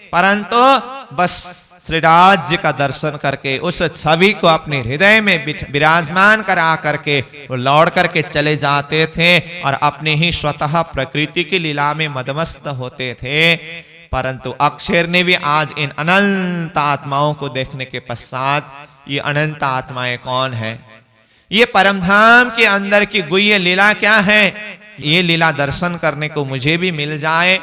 परंतु बस श्रीराज जी का दर्शन करके उस छवि को अपने हृदय में विराजमान करा करके वो लौट करके चले जाते थे और अपने ही स्वतः प्रकृति की लीला में मदमस्त होते थे। परंतु अक्षर ने भी आज इन अनंत आत्माओं को देखने के पश्चात, ये अनंत आत्माएं कौन है, ये परमधाम के अंदर की गुह्य लीला क्या है, ये लीला दर्शन करने को मुझे भी मिल जाए।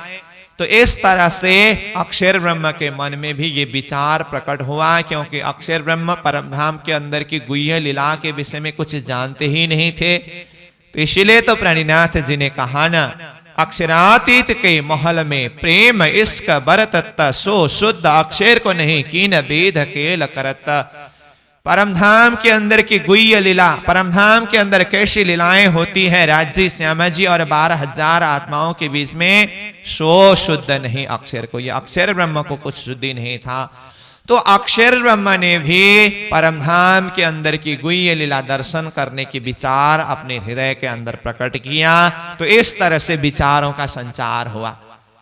तो इस तरह से अक्षर ब्रह्म के मन में भी ये विचार प्रकट हुआ, क्योंकि अक्षर ब्रह्म परमधाम के अंदर की गुह्य लीला के विषय में कुछ जानते ही नहीं थे। तो इसीलिए तो प्राणीनाथ जी ने कहा ना, अक्षरातीत के महल में प्रेम इश्क बरतत, सो शुद्ध अक्षर को नहीं कीन वेद केल करत। परमधाम के अंदर की गुह्य लीला, परमधाम के अंदर कैसी लीलाएं होती है राज्य श्यामा जी और 12,000 आत्माओं के बीच में, सो शुद्ध नहीं अक्षर को, ये अक्षर ब्रह्म को कुछ शुद्धि नहीं था। तो अक्षर ब्रह्म ने भी परमधाम के अंदर की गुह्य लीला दर्शन करने की विचार अपने हृदय के अंदर प्रकट किया। तो इस तरह से विचारों का संचार हुआ।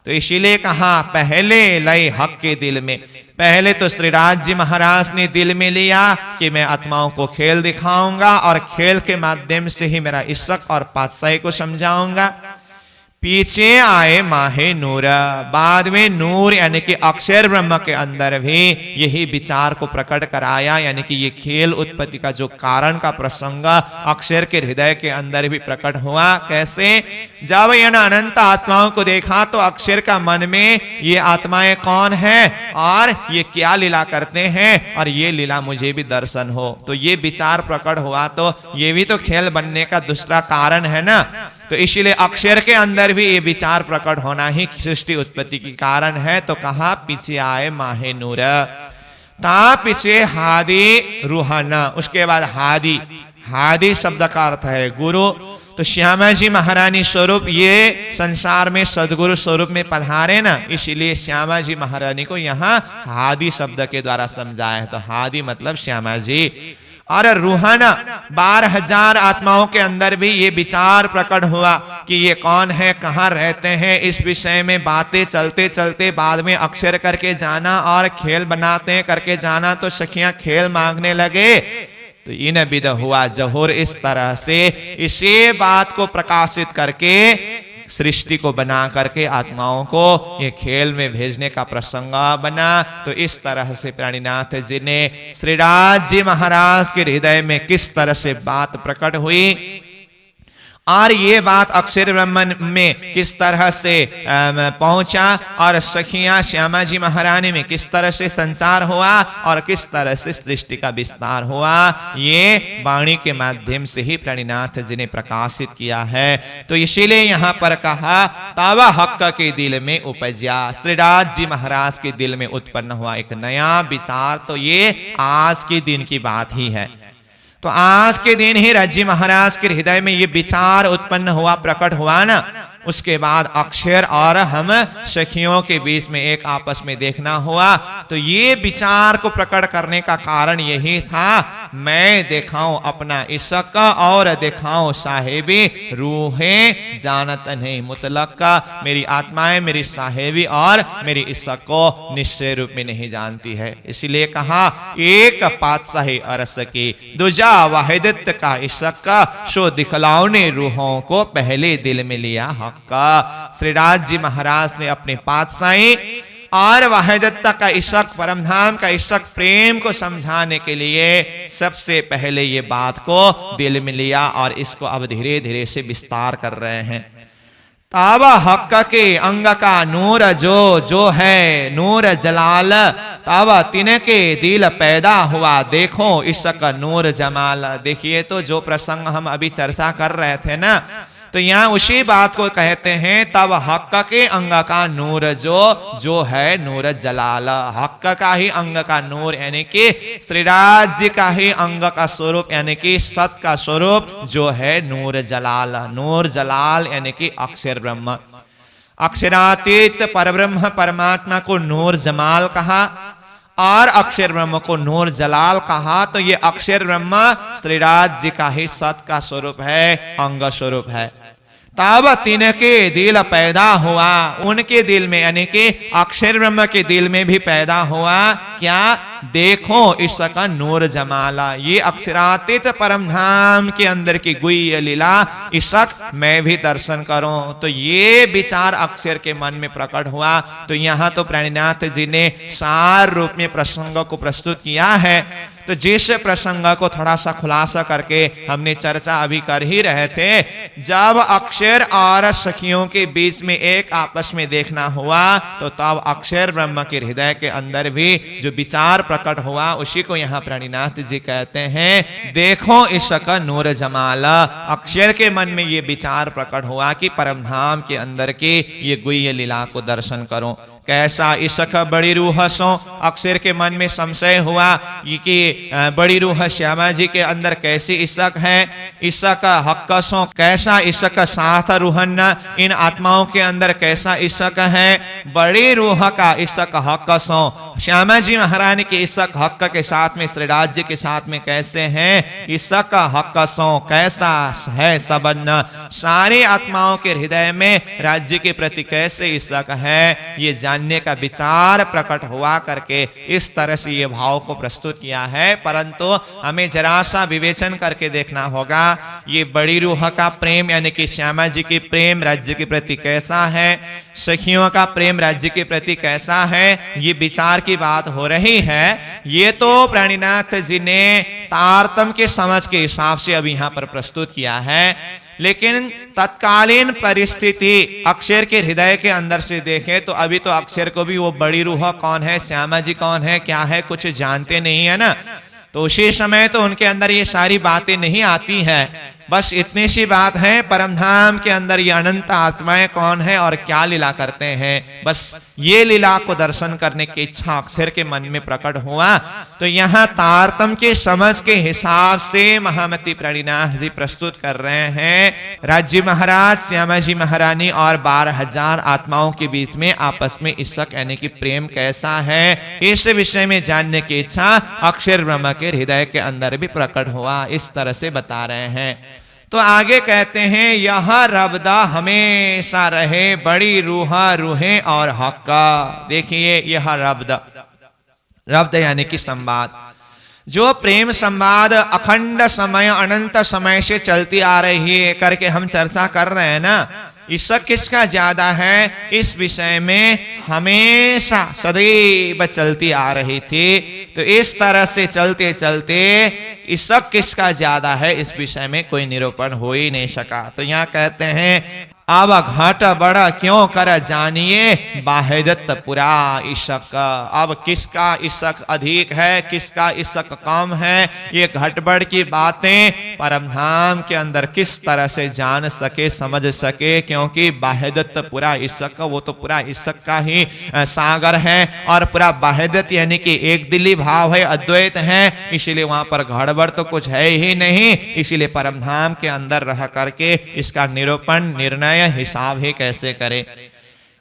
तो इसीलिए कहा, पहले लय हक के दिल में, पहले तो श्रीराज जी महाराज ने दिल में लिया कि मैं आत्माओं को खेल दिखाऊंगा और खेल के माध्यम से ही मेरा इश्क और पातशाही को समझाऊंगा। पीछे आए माहे नूर, बाद में नूर यानी कि अक्षर ब्रह्म के अंदर भी यही विचार को प्रकट कराया, यानी कि ये खेल उत्पत्ति का जो कारण का प्रसंग अक्षर के हृदय के अंदर भी प्रकट हुआ। कैसे? जब इन अनंत आत्माओं को देखा तो अक्षर का मन में ये आत्माएं कौन है और ये क्या लीला करते हैं, और ये लीला मुझे भी दर्शन हो। तो ये विचार प्रकट हुआ, तो ये भी तो खेल बनने का दूसरा कारण है ना। तो इसलिए अक्षर के अंदर भी ये विचार प्रकट होना ही सृष्टि उत्पत्ति की कारण है। तो कहा पीछे आए माहे नूर, ता पीछे हादी रूहाना, उसके बाद हादी, हादी शब्द का अर्थ है गुरु। तो श्यामा जी महारानी स्वरूप ये संसार में सदगुरु स्वरूप में पधारे ना, इसलिए श्यामा जी महारानी को यहाँ हादी शब्द के द्वारा समझाया है। तो हादी मतलब श्यामा जी। और रूहाना 12,000 आत्माओं के अंदर भी ये विचार प्रकट हुआ कि ये कौन है, कहाँ रहते हैं, इस विषय में बातें चलते चलते बाद में अक्षर करके जाना और खेल बनाते करके जाना। तो सखियां खेल मांगने लगे, तो इन विध हुआ जहूर। इस तरह से इसी बात को प्रकाशित करके सृष्टि को बना करके आत्माओं को ये खेल में भेजने का प्रसंग बना। तो इस तरह से प्राणीनाथ जी ने श्रीराज जी महाराज के हृदय में किस तरह से बात प्रकट हुई और ये बात अक्षर ब्रह्म में किस तरह से पहुंचा, और सखियां श्यामा जी महारानी में किस तरह से संचार हुआ और किस तरह से सृष्टि का विस्तार हुआ, ये वाणी के माध्यम से ही प्राणीनाथ जी ने प्रकाशित किया है। तो इसीलिए यहाँ पर कहा तब हक के दिल में उपजा, श्रीराज जी महाराज के दिल में उत्पन्न हुआ एक नया विचार। तो ये आज के दिन की बात ही है। तो आज के दिन ही राज्य महाराज के हृदय में ये विचार उत्पन्न हुआ, प्रकट हुआ ना। उसके बाद अक्षर और हम सखियों के बीच में एक आपस में देखना हुआ। तो ये विचार को प्रकट करने का कारण यही था, मैं दिखाऊं अपना इश्क और दिखाऊं साहेबी रूहें जानत नहीं मुतलक का, मेरी आत्माएं मेरी साहेबी और मेरी इश्क को निश्चय रूप में नहीं जानती है। इसलिए कहा एक पातशाही अरस की दूजा वाहिदत का इश्क, सो दिखलाओ ने रूहों को पहले दिल में लिया हक का। श्रीराज जी महाराज ने अपने पातशाही और वाहिदत्ता का इश्क, परमधाम का इश्क, प्रेम को समझाने के लिए सबसे पहले ये बात को दिल में लिया और इसको अब धीरे धीरे से विस्तार कर रहे हैं। ताबा हक के अंग का नूर जो है नूर जलाल, ताबा तिनके दिल पैदा हुआ देखो इश्क नूर जमाल। देखिए तो जो प्रसंग हम अभी चर्चा कर रहे थे ना, तो यहाँ उसी बात को कहते हैं तब हक के अंग का नूर जो है नूर जलाल। हक का ही अंग का नूर यानी कि श्रीराज जी का ही अंग का स्वरूप यानी कि सत का स्वरूप जो है नूर जलाल। नूर जलाल यानी कि अक्षर ब्रह्म, अक्षरातीत परब्रह्म परमात्मा को नूर जमाल कहा और अक्षर ब्रह्म को नूर जलाल कहा। तो ये अक्षर ब्रह्म श्रीराज जी का ही सत का स्वरूप है, अंग स्वरूप है। तब तिनके दिल पैदा हुआ, उनके दिल में यानी कि अक्षर ब्रह्म के दिल में भी पैदा हुआ क्या, देखो इसका नूर जमाला। ये अक्षरातीत परमधाम के अंदर की गुह्य लीला इसक मैं भी दर्शन करूं। तो ये विचार अक्षर के मन में प्रकट हुआ। तो यहाँ तो प्राणीनाथ जी ने सार रूप में प्रसंग को प्रस्तुत किया है। तो जिस प्रसंग को थोड़ा सा खुलासा करके हमने चर्चा अभी कर ही रहे थे, जब अक्षर और सखियों के बीच में एक आपस में देखना हुआ तो तब अक्षर ब्रह्म के हृदय के अंदर भी जो विचार प्रकट हुआ उसी को यहाँ प्राणीनाथ जी कहते हैं देखो इसका नूर जमाला। अक्षर के मन में ये विचार प्रकट हुआ कि परमधाम के अंदर की ये गुह्य लीला को दर्शन करो। कैसा इश्क बड़ी रूह सो, अक्षर के मन में संशय हुआ कि बड़ी रूह श्यामा जी के अंदर कैसी इश्क है, इश्क हक सो कैसा इश्क साथ रूहन, इन आत्माओं के अंदर कैसा इश्क है। बड़ी रूह का इश्क हक सो श्यामा जी महारानी के इस हक के साथ में, श्री राज्य के साथ में कैसे हैं, इस हक सो कैसा है सबन, सारे आत्माओं के हृदय में राज्य के प्रति कैसे इस हक है, ये जानने का विचार प्रकट हुआ करके इस तरह से ये भाव को प्रस्तुत किया है। परंतु हमें जरा सा विवेचन करके देखना होगा, ये बड़ी रूह का प्रेम यानी कि श्यामा जी की प्रेम राज्य के प्रति कैसा है, सखियों का प्रेम राज्य के प्रति कैसा है, ये विचार की बात हो रही है। ये तो प्राणीनाथ जी ने तारतम के समझ के हिसाब से अभी यहां पर प्रस्तुत किया है, लेकिन तत्कालीन परिस्थिति अक्षर के हृदय के अंदर से देखें तो अभी तो अक्षर को भी वो बड़ी रूह कौन है, श्यामा जी कौन है, क्या है, कुछ जानते नहीं है ना। तो उसी समय तो उनके अंदर ये सारी बातें नहीं आती है। बस इतनी सी बात है, परमधाम के अंदर ये अनंत आत्माएं कौन है और क्या लीला करते हैं, बस ये लीला को दर्शन करने की इच्छा अक्षर के मन में प्रकट हुआ। तो यहाँ तारतम के समझ के हिसाब से महामती प्राणीनाथ जी प्रस्तुत कर रहे हैं, राज्य महाराज, श्यामा जी महारानी और 12,000 आत्माओं के बीच में आपस में इश्क यानी कि प्रेम कैसा है, इस विषय में जानने की इच्छा अक्षर ब्रह्म के हृदय के अंदर भी प्रकट हुआ, इस तरह से बता रहे हैं। तो आगे कहते हैं, यह रब्दा हमेशा रहे बड़ी रूहा रूहे और हक्का। देखिए यह रब्द यानी कि संवाद, जो प्रेम संवाद अखंड समय अनंत समय से चलती आ रही है करके हम चर्चा कर रहे हैं ना, इश्क किसका ज्यादा है, इस विषय में हमेशा सदैव चलती आ रही थी। तो इस तरह से चलते चलते इश्क किसका ज्यादा है, इस विषय में कोई निरूपण हो ही नहीं सका। तो यहाँ कहते हैं, अब घाट बड़ा क्यों कर जानिए बाहिदत पुरा इश्क। अब किसका इश्क अधिक है, किसका इश्क कम है, ये घटबड़ की बातें परमधाम के अंदर किस तरह से जान सके, समझ सके, क्योंकि बाहिदत पुरा इश्क, वो तो पूरा इश्क का ही सागर है और पूरा बाहिदत यानी कि एक दिली भाव है, अद्वैत है, इसीलिए वहां पर गड़बड़ तो कुछ है ही नहीं। इसीलिए परमधाम के अंदर रह करके इसका निरूपण निर्णय हिसाब ही कैसे करे।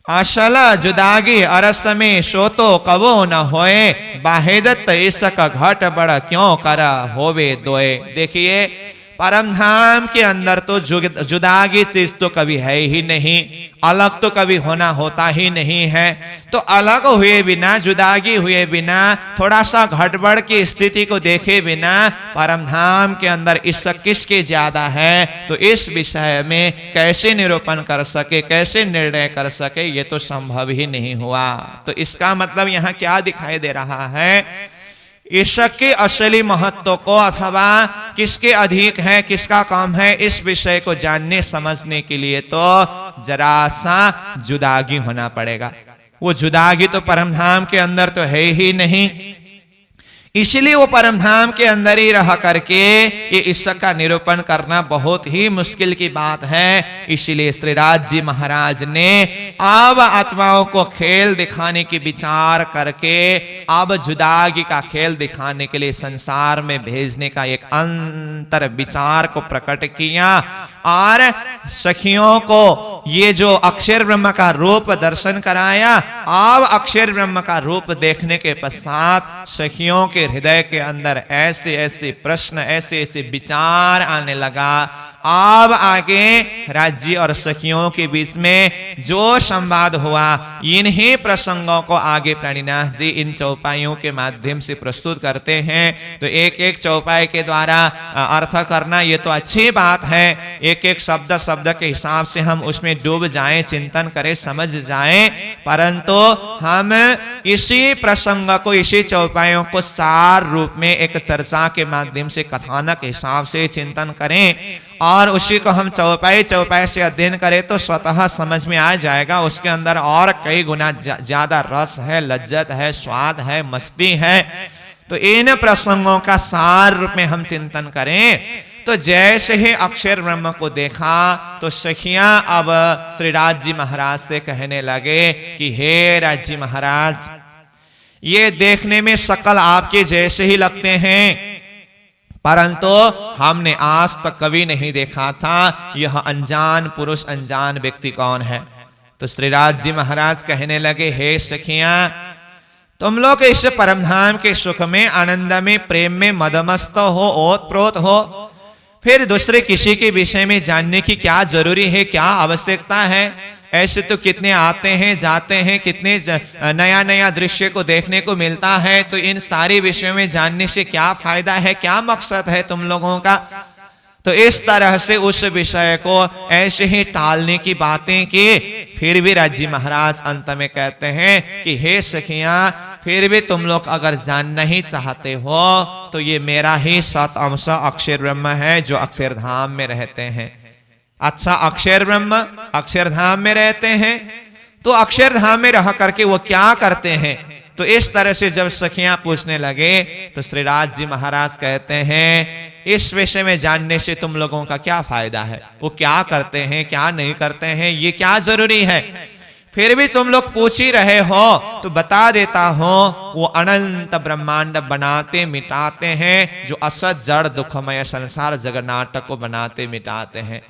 असल जुदागी अरस में सो तो कबो न होए, बाहिदत इश्क घट बड़ क्यों करा होवे दोए। देखिए परमधाम के अंदर तो जुदागी चीज तो कभी है ही नहीं, अलग तो कभी होना होता ही नहीं है। तो अलग हुए बिना, जुदागी हुए बिना, थोड़ा सा घटबड़ की स्थिति को देखे बिना परमधाम के अंदर इश्क किसके ज्यादा है, तो इस विषय में कैसे निरूपण कर सके, कैसे निर्णय कर सके, ये तो संभव ही नहीं हुआ। तो इसका मतलब यहाँ क्या दिखाई दे रहा है, इश्क के असली महत्व को अथवा किसके अधिक है किसका कम है, इस विषय को जानने समझने के लिए तो जरा सा जुदागी होना पड़ेगा। वो जुदागी तो परमधाम के अंदर तो है ही नहीं, इसलिए वो परमधाम के अंदर ही रह करके ये इश्क का निरूपण करना बहुत ही मुश्किल की बात है। इसलिए श्रीराज जी महाराज ने अब आत्माओं को खेल दिखाने की विचार करके अब जुदागी का खेल दिखाने के लिए संसार में भेजने का एक अंतर विचार को प्रकट किया और सखियों को ये जो अक्षर ब्रह्म का रूप दर्शन कराया। अब अक्षर ब्रह्म का रूप देखने के पश्चात सखियों के हृदय के अंदर ऐसे ऐसे प्रश्न, ऐसे ऐसे विचार आने लगा। अब आगे राज्य और सखियों के बीच में जो संवाद हुआ, इन्हीं प्रसंगों को आगे प्राणीनाथ जी इन चौपाइयों के माध्यम से प्रस्तुत करते हैं। तो एक एक चौपाई के द्वारा अर्थ करना ये तो अच्छी बात है, एक एक शब्द शब्द के हिसाब से हम उसमें डूब जाएं, चिंतन करें, समझ जाएं, परंतु हम इसी प्रसंग को, इसी चौपाइयों को सार रूप में एक चर्चा के माध्यम से कथानक हिसाब से चिंतन करें और उसी को हम चौपाई चौपाई से अध्ययन करें तो स्वतः समझ में आ जाएगा। उसके अंदर और कई गुना ज्यादा रस है, लज्जत है, स्वाद है, मस्ती है। तो इन प्रसंगों का सार रूप में हम चिंतन करें। तो जैसे ही अक्षर ब्रह्म को देखा तो सखियां अब श्री राज जी महाराज से कहने लगे कि हे राज जी महाराज, ये देखने में शकल आपके जैसे ही लगते हैं, परंतु हमने आज तक कभी नहीं देखा था यह अनजान पुरुष, अनजान व्यक्ति कौन है। तो श्री राज जी महाराज कहने लगे, हे सखियां, तुम लोग इस परमधाम के सुख में, आनंद में, प्रेम में मदमस्त हो, ओतप्रोत हो, फिर दूसरे किसी के विषय में जानने की क्या जरूरी है, क्या आवश्यकता है? ऐसे तो कितने आते हैं जाते हैं, कितने नया नया दृश्य को देखने को मिलता है, तो इन सारे विषयों में जानने से क्या फायदा है, क्या मकसद है तुम लोगों का? तो इस तरह से उस विषय को ऐसे ही टालने की बातें की। फिर भी राज जी महाराज अंत में कहते हैं कि हे सखियां, फिर भी तुम लोग अगर जानना ही चाहते हो तो ये मेरा ही सत अंश अक्षर ब्रह्म है जो अक्षरधाम में रहते हैं। अच्छा, अक्षर ब्रह्म अक्षरधाम में रहते हैं, तो अक्षरधाम में रह करके वो क्या करते हैं? तो इस तरह से जब सखियां पूछने लगे तो श्रीराज जी महाराज कहते हैं, इस विषय में जानने से तुम लोगों का क्या फायदा है? वो क्या करते हैं, क्या नहीं करते हैं, ये क्या जरूरी है? फिर भी तुम लोग पूछ ही रहे हो तो बता देता हूं, वो अनंत ब्रह्मांड बनाते मिटाते हैं, जो असत जड़ दुखमय संसार जगन्नाटक को बनाते मिटाते हैं।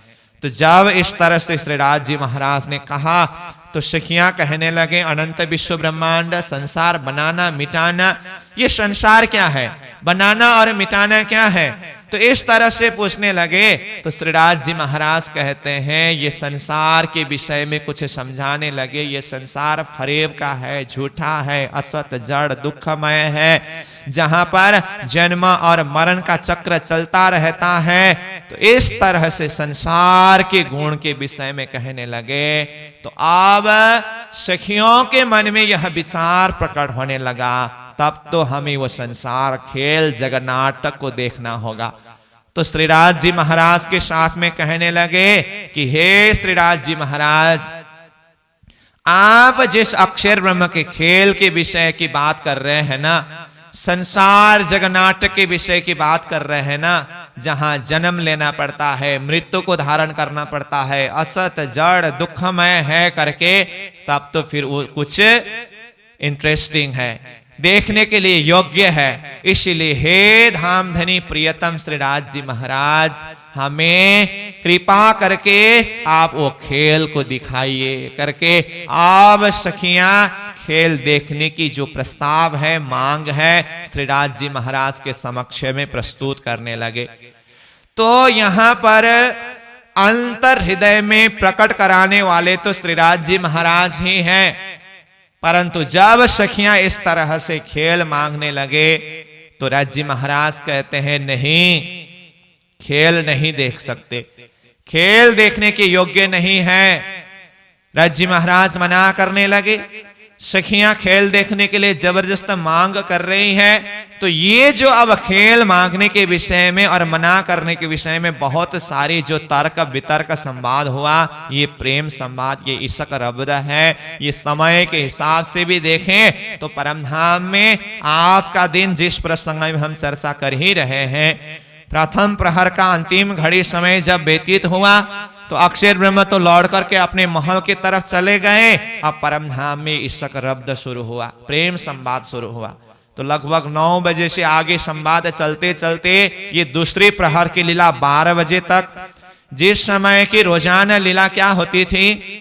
तो जब इस तरह से श्रीराज जी महाराज ने कहा तो सखियां कहने लगे, अनंत विश्व ब्रह्मांड, संसार बनाना मिटाना, ये संसार क्या है, बनाना और मिटाना क्या है? तो इस तरह से पूछने लगे तो श्रीराज जी महाराज कहते हैं, ये संसार के विषय में कुछ समझाने लगे। ये संसार फरेब का है, झूठा है, असत जड़ दुखमय है, जहां पर जन्म और मरण का चक्र चलता रहता है। तो इस तरह से संसार के गुण के विषय में कहने लगे। तो अब सखियों के मन में यह विचार प्रकट होने लगा, तब तो हमें वो संसार खेल जगन्नाटक को देखना होगा। तो श्रीराज जी महाराज के साथ में कहने लगे कि हे श्रीराज जी महाराज, आप जिस अक्षर ब्रह्म के खेल के विषय की बात कर रहे हैं ना, संसार जगन्नाटक के विषय की बात कर रहे हैं ना, जहां जन्म लेना पड़ता है, मृत्यु को धारण करना पड़ता है, असत जड़ दुखमय है करके, तब तो फिर वो कुछ इंटरेस्टिंग है, देखने के लिए योग्य है। इसलिए हे धामधनी प्रियतम श्रीराज जी महाराज, हमें कृपा करके आप वो खेल को दिखाइए करके आप सखियां खेल देखने की जो प्रस्ताव है, मांग है, श्रीराज जी महाराज के समक्ष में प्रस्तुत करने लगे। तो यहां पर अंतर हृदय में प्रकट कराने वाले तो श्रीराज जी महाराज ही हैं, परंतु जब सखियां इस तरह से खेल मांगने लगे तो राज जी महाराज कहते हैं, नहीं, खेल नहीं देख सकते, खेल देखने के योग्य नहीं है। राज जी महाराज मना करने लगे। सखियां खेल देखने के लिए जबरदस्त मांग कर रही हैं। तो ये जो अब खेल मांगने के विषय में और मना करने के विषय में बहुत सारी जो तर्क वितर्क संवाद हुआ, ये प्रेम संवाद, ये इश्क रब्द है। ये समय के हिसाब से भी देखें तो परमधाम में आज का दिन जिस प्रसंग में हम चर्चा कर ही रहे हैं, प्रथम प्रहर का अंतिम घड़ी समय जब व्यतीत हुआ तो अक्षर ब्रह्म तो लौट करके अपने महल की तरफ चले गए। अब परमधाम में इश्क रब्द शुरू हुआ, प्रेम संवाद शुरू हुआ। तो लगभग 9 बजे से आगे संवाद चलते चलते ये दूसरी प्रहर की लीला 12 बजे तक, जिस समय की रोजाना लीला क्या होती थी,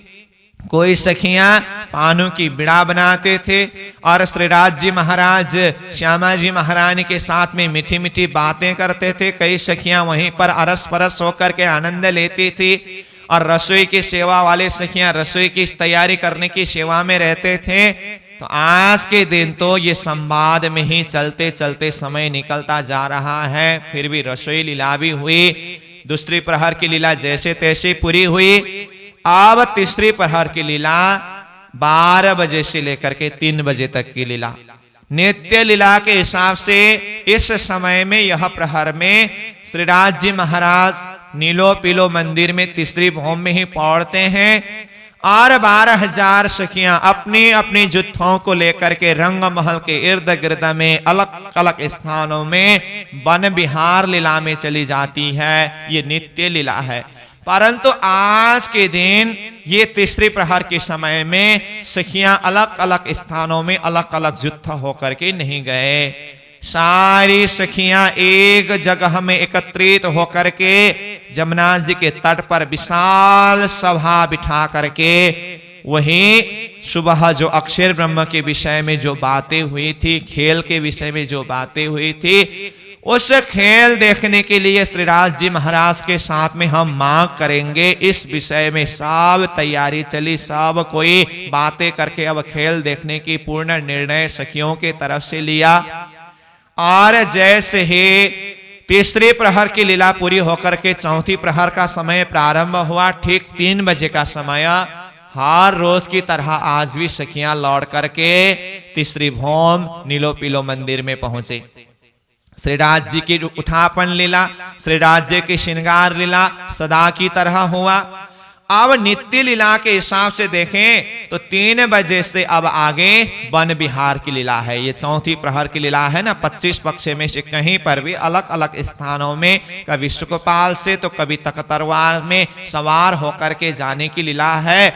कोई सखियां पानों की बिड़ा बनाते थे और श्रीराज जी महाराज श्यामा जी महारानी के साथ में मीठी मीठी बातें करते थे। कई सखियां वहीं पर अरस परस होकर के आनंद लेती थी और रसोई की सेवा वाले सखियां रसोई की तैयारी करने की सेवा में रहते थे। तो आज के दिन तो ये संवाद में ही चलते चलते समय निकलता जा रहा है। फिर भी रसोई लीला भी हुई, दूसरी प्रहर की लीला जैसे तैसे पूरी हुई। अब तीसरी प्रहर की लीला 12 बजे से लेकर के 3 बजे तक की लीला, नित्य लीला के हिसाब से इस समय में यह प्रहर में श्रीराज जी महाराज नीलो पीलो मंदिर में तीसरी भौम में ही पौड़ते हैं और 12,000 सखियां अपनी अपनी जुत्थों को लेकर के रंग महल के इर्द गिर्द में अलग अलग स्थानों में वन विहार लीला में चली जाती है। ये नित्य लीला है। परंतु आज के दिन ये तीसरी प्रहर के समय में सखियां अलग अलग स्थानों में अलग अलग जुत्थ होकर के नहीं गए। सारी सखियां एक जगह में एकत्रित होकर के जमुना जी के तट पर विशाल सभा बिठा करके वही सुबह जो अक्षर ब्रह्म के विषय में जो बातें हुई थी, खेल के विषय में जो बातें हुई थी, उस खेल देखने के लिए श्रीराज जी महाराज के साथ में हम मांग करेंगे। इस विषय में सब तैयारी चली, सब कोई बातें करके अब खेल देखने की पूर्ण निर्णय सखियों के तरफ से लिया। और जैसे ही तीसरे प्रहर की लीला पूरी होकर के चौथी प्रहर का समय प्रारंभ हुआ, ठीक 3 बजे का समय, हर रोज की तरह आज भी सखियां लौट करके तीसरी भौम नीलो पीलो मंदिर में पहुंचे। श्रीराज जी की उठापन लीला, श्रीराज जी की श्रृंगार लीला सदा की तरह हुआ। अब नित्य लीला के हिसाब से देखें तो 3 बजे से अब आगे वन विहार की लीला है। ये चौथी प्रहर की लीला है ना, 25 पक्ष में से कहीं पर भी अलग अलग स्थानों में, कभी सुखपाल से तो कभी तख्तरवार में सवार होकर के जाने की लीला है।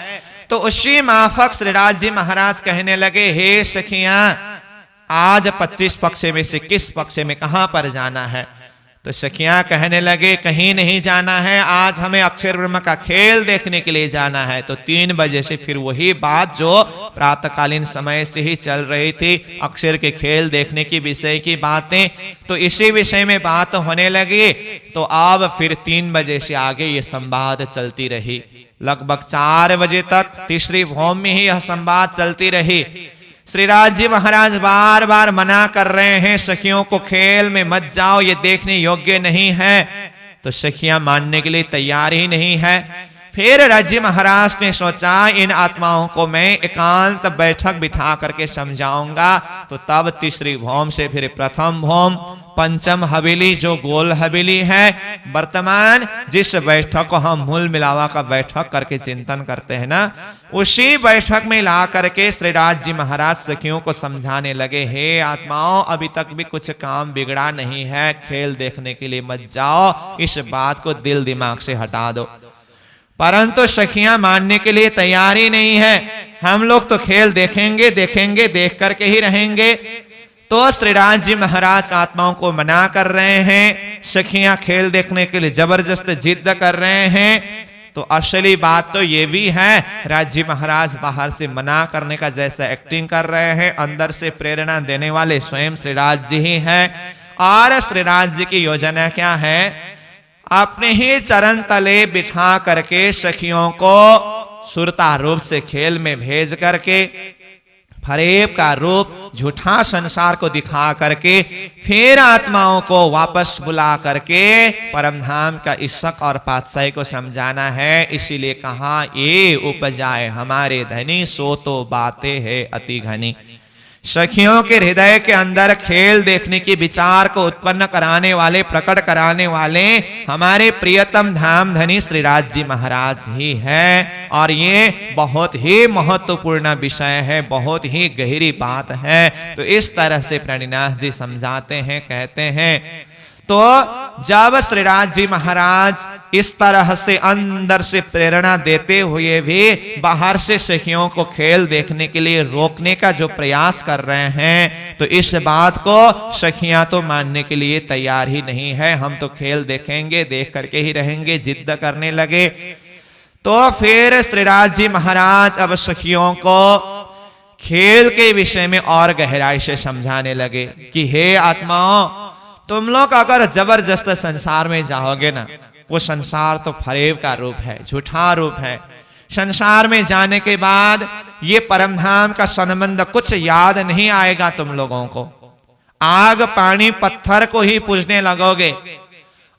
तो उसी माफक श्रीराज जी महाराज कहने लगे, हे सखियां, आज 25 पक्ष में से किस पक्ष में कहां पर जाना है? तो सखियां कहने लगे, कहीं नहीं जाना है, आज हमें अक्षर ब्रह्म का खेल देखने के लिए जाना है। तो 3 बजे से फिर वही बात जो प्रातःकालीन समय से ही चल रही थी, अक्षर के खेल देखने की विषय की बातें, तो इसी विषय में बात होने लगी। तो अब फिर 3 बजे से आगे ये संवाद चलती रही, लगभग 4 बजे तक तीसरी भौम में ही यह संवाद चलती रही। श्रीराज जी महाराज बार बार मना कर रहे हैं सखियों को, खेल में मत जाओ, ये देखने योग्य नहीं है। तो सखियां मानने के लिए तैयार ही नहीं है। फिर राज्य महाराज ने सोचा, इन आत्माओं को मैं एकांत बैठक बिठा करके समझाऊंगा। तो तब तीसरी भौम से फिर प्रथम भौम, पंचम हवेली जो गोल हवेली है, वर्तमान जिस बैठक को हम मूल मिलावा का बैठक करके चिंतन करते हैं ना, उसी बैठक में ला करके श्रीराज जी महाराज सखियों को समझाने लगे, हे आत्माओं, अभी तक भी कुछ काम बिगड़ा नहीं है, खेल देखने के लिए मत जाओ, इस बात को दिल दिमाग से हटा दो। परंतु सखियां मानने के लिए तैयार ही नहीं है। हम लोग तो खेल देखेंगे देखेंगे, देख करके ही रहेंगे। तो श्रीराज जी महाराज आत्माओं को मना कर रहे हैं, सखियां खेल देखने के लिए जबरदस्त जिद कर रहे हैं। तो असली बात तो ये भी है, राजी महाराज बाहर से मना करने का जैसा एक्टिंग कर रहे हैं, अंदर से प्रेरणा देने वाले स्वयं श्रीराज जी ही हैं। और श्रीराज जी की योजना क्या है? अपने ही चरण तले बिठा करके सखियों को सुरता रूप से खेल में भेज करके, फरेब का रूप झूठा संसार को दिखा करके, फिर आत्माओं को वापस बुला करके परम धाम का इश्क और पातशाही को समझाना है। इसीलिए कहा, ये उपजाए हमारे धनी, सो तो बातें है अति घनी। सखियों के हृदय के अंदर खेल देखने की विचार को उत्पन्न कराने वाले, प्रकट कराने वाले हमारे प्रियतम धाम धनी श्रीराज जी महाराज ही हैं। और ये बहुत ही महत्वपूर्ण विषय है, बहुत ही गहरी बात है। तो इस तरह से प्रणिनाथ जी समझाते हैं, कहते हैं। तो जब श्रीराज जी महाराज इस तरह से अंदर से प्रेरणा देते हुए भी बाहर से सखियों को खेल देखने के लिए रोकने का जो प्रयास कर रहे हैं, तो इस बात को सखियां तो मानने के लिए तैयार ही नहीं है। हम तो खेल देखेंगे, देख करके ही रहेंगे, जिद्द करने लगे। तो फिर श्रीराज जी महाराज अब सखियों को खेल के विषय में और गहराई से समझाने लगे कि हे आत्माओं, तुम लोग अगर जबरदस्त संसार में जाओगे ना, वो संसार तो फरेब का रूप है, झूठा रूप है। संसार में जाने के बाद ये परमधाम का संबंध कुछ याद नहीं आएगा तुम लोगों को। आग पानी पत्थर को ही पूजने लगोगे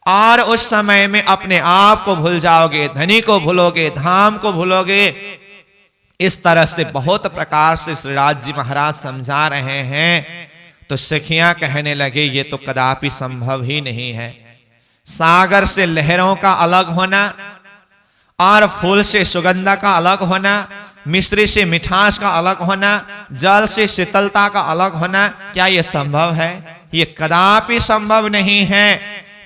और उस समय में अपने आप को भूल जाओगे, धनी को भूलोगे, धाम को भूलोगे। इस तरह से बहुत प्रकार से श्रीराज जी महाराज समझा रहे हैं। तो सखियां कहने लगे, ये तो कदापि संभव ही नहीं है। सागर से लहरों का अलग होना और फूल से सुगंधा का अलग होना, मिश्री से मिठास का अलग होना, जल से शीतलता का अलग होना, क्या ये संभव है? ये कदापि संभव नहीं है।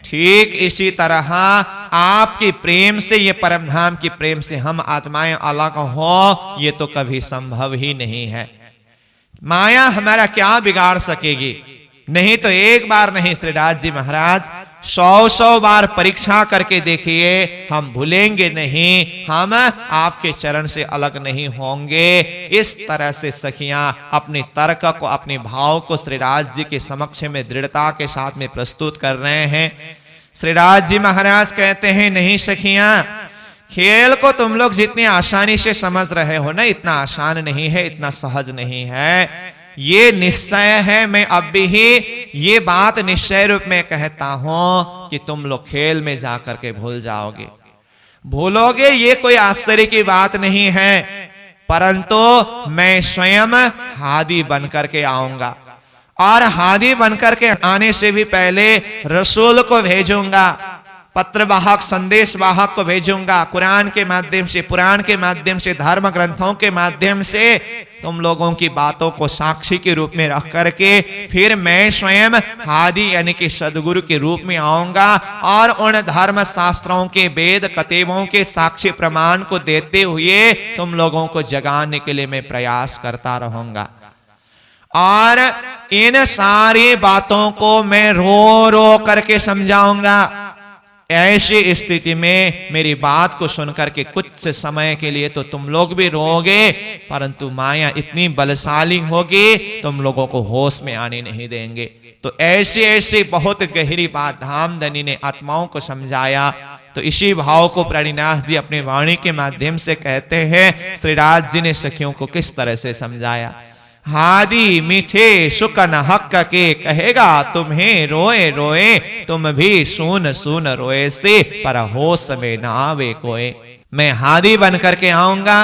ठीक इसी तरह आपके प्रेम से, ये परमधाम की प्रेम से हम आत्माएं अलग हो, ये तो कभी संभव ही नहीं है। माया हमारा क्या बिगाड़ सकेगी? नहीं तो एक बार नहीं, श्रीराज जी महाराज 100 बार परीक्षा करके देखिए, हम भूलेंगे नहीं, हम आपके चरण से अलग नहीं होंगे। इस तरह से सखियां अपने तर्क को, अपने भाव को श्रीराज जी के समक्ष में दृढ़ता के साथ में प्रस्तुत कर रहे हैं। श्रीराज जी महाराज कहते हैं, नहीं सखियां, खेल को तुम लोग जितनी आसानी से समझ रहे हो ना, इतना आसान नहीं है, इतना सहज नहीं है। ये निश्चय है, मैं अब भी ये बात निश्चय रूप में कहता हूं कि तुम लोग खेल में जाकर के भूल जाओगे, भूलोगे, ये कोई आश्चर्य की बात नहीं है। परंतु मैं स्वयं हादी बनकर के आऊंगा, और हादी बनकर के आने से भी पहले रसूल को भेजूंगा, पत्रवाहक, संदेश वाहक को भेजूंगा, कुरान के माध्यम से, पुराण के माध्यम से, धर्म ग्रंथों के माध्यम से तुम लोगों की बातों को साक्षी के रूप में रख करके फिर मैं स्वयं हादी यानी कि सदगुरु के रूप में आऊंगा, और उन धर्म शास्त्रों के, वेद कतेबों के साक्षी प्रमाण को देते हुए तुम लोगों को जगाने के लिए मैं प्रयास करता रहूंगा। और इन सारी बातों को मैं रो रो करके समझाऊंगा। ऐसी स्थिति में मेरी बात को सुनकर के कुछ समय के लिए तो तुम लोग भी रोगे, परंतु माया इतनी बलशाली होगी, तुम लोगों को होश में आने नहीं देंगे। तो ऐसी ऐसी बहुत गहरी बात धामधनी ने आत्माओं को समझाया। तो इसी भाव को प्रणिनाथ जी अपनी वाणी के माध्यम से कहते हैं, श्रीराज जी ने सखियों को किस तरह से समझाया। हादी मीठे सुकन हक के कहेगा तुम्हें रोए रोए, तुम भी सुन सुन रोए से, पर होश में ना आवे कोई। मैं हादी बन करके आऊंगा,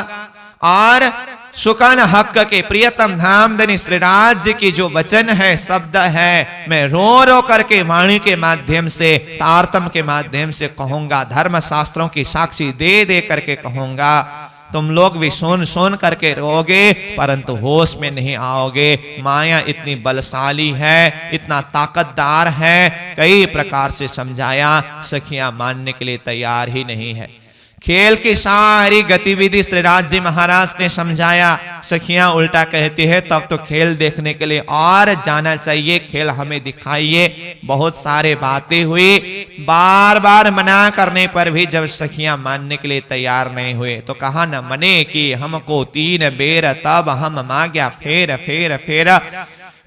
और सुकन हक के प्रियतम धामधनी श्रीराज जी की जो वचन है, शब्द है, मैं रो रो करके वाणी के माध्यम से, तारतम के माध्यम से कहूंगा, धर्म शास्त्रों की साक्षी दे दे करके कहूंगा। तुम लोग भी सुन सुन करके रोगे, परंतु होश में नहीं आओगे। माया इतनी बलशाली है, इतना ताकतदार है, कई प्रकार से समझाया, सखियां मानने के लिए तैयार ही नहीं है। खेल की सारी गतिविधि श्रीराज जी महाराज ने समझाया, सखियां उल्टा कहती है तब तो खेल देखने के लिए और जाना चाहिए, खेल हमें दिखाइए। बहुत सारे बातें हुई, बार बार मना करने पर भी जब सखियां मानने के लिए तैयार नहीं हुए तो कहा, न मने कि हमको 3 बेर, तब हम मांग्या फेर फेर फेर।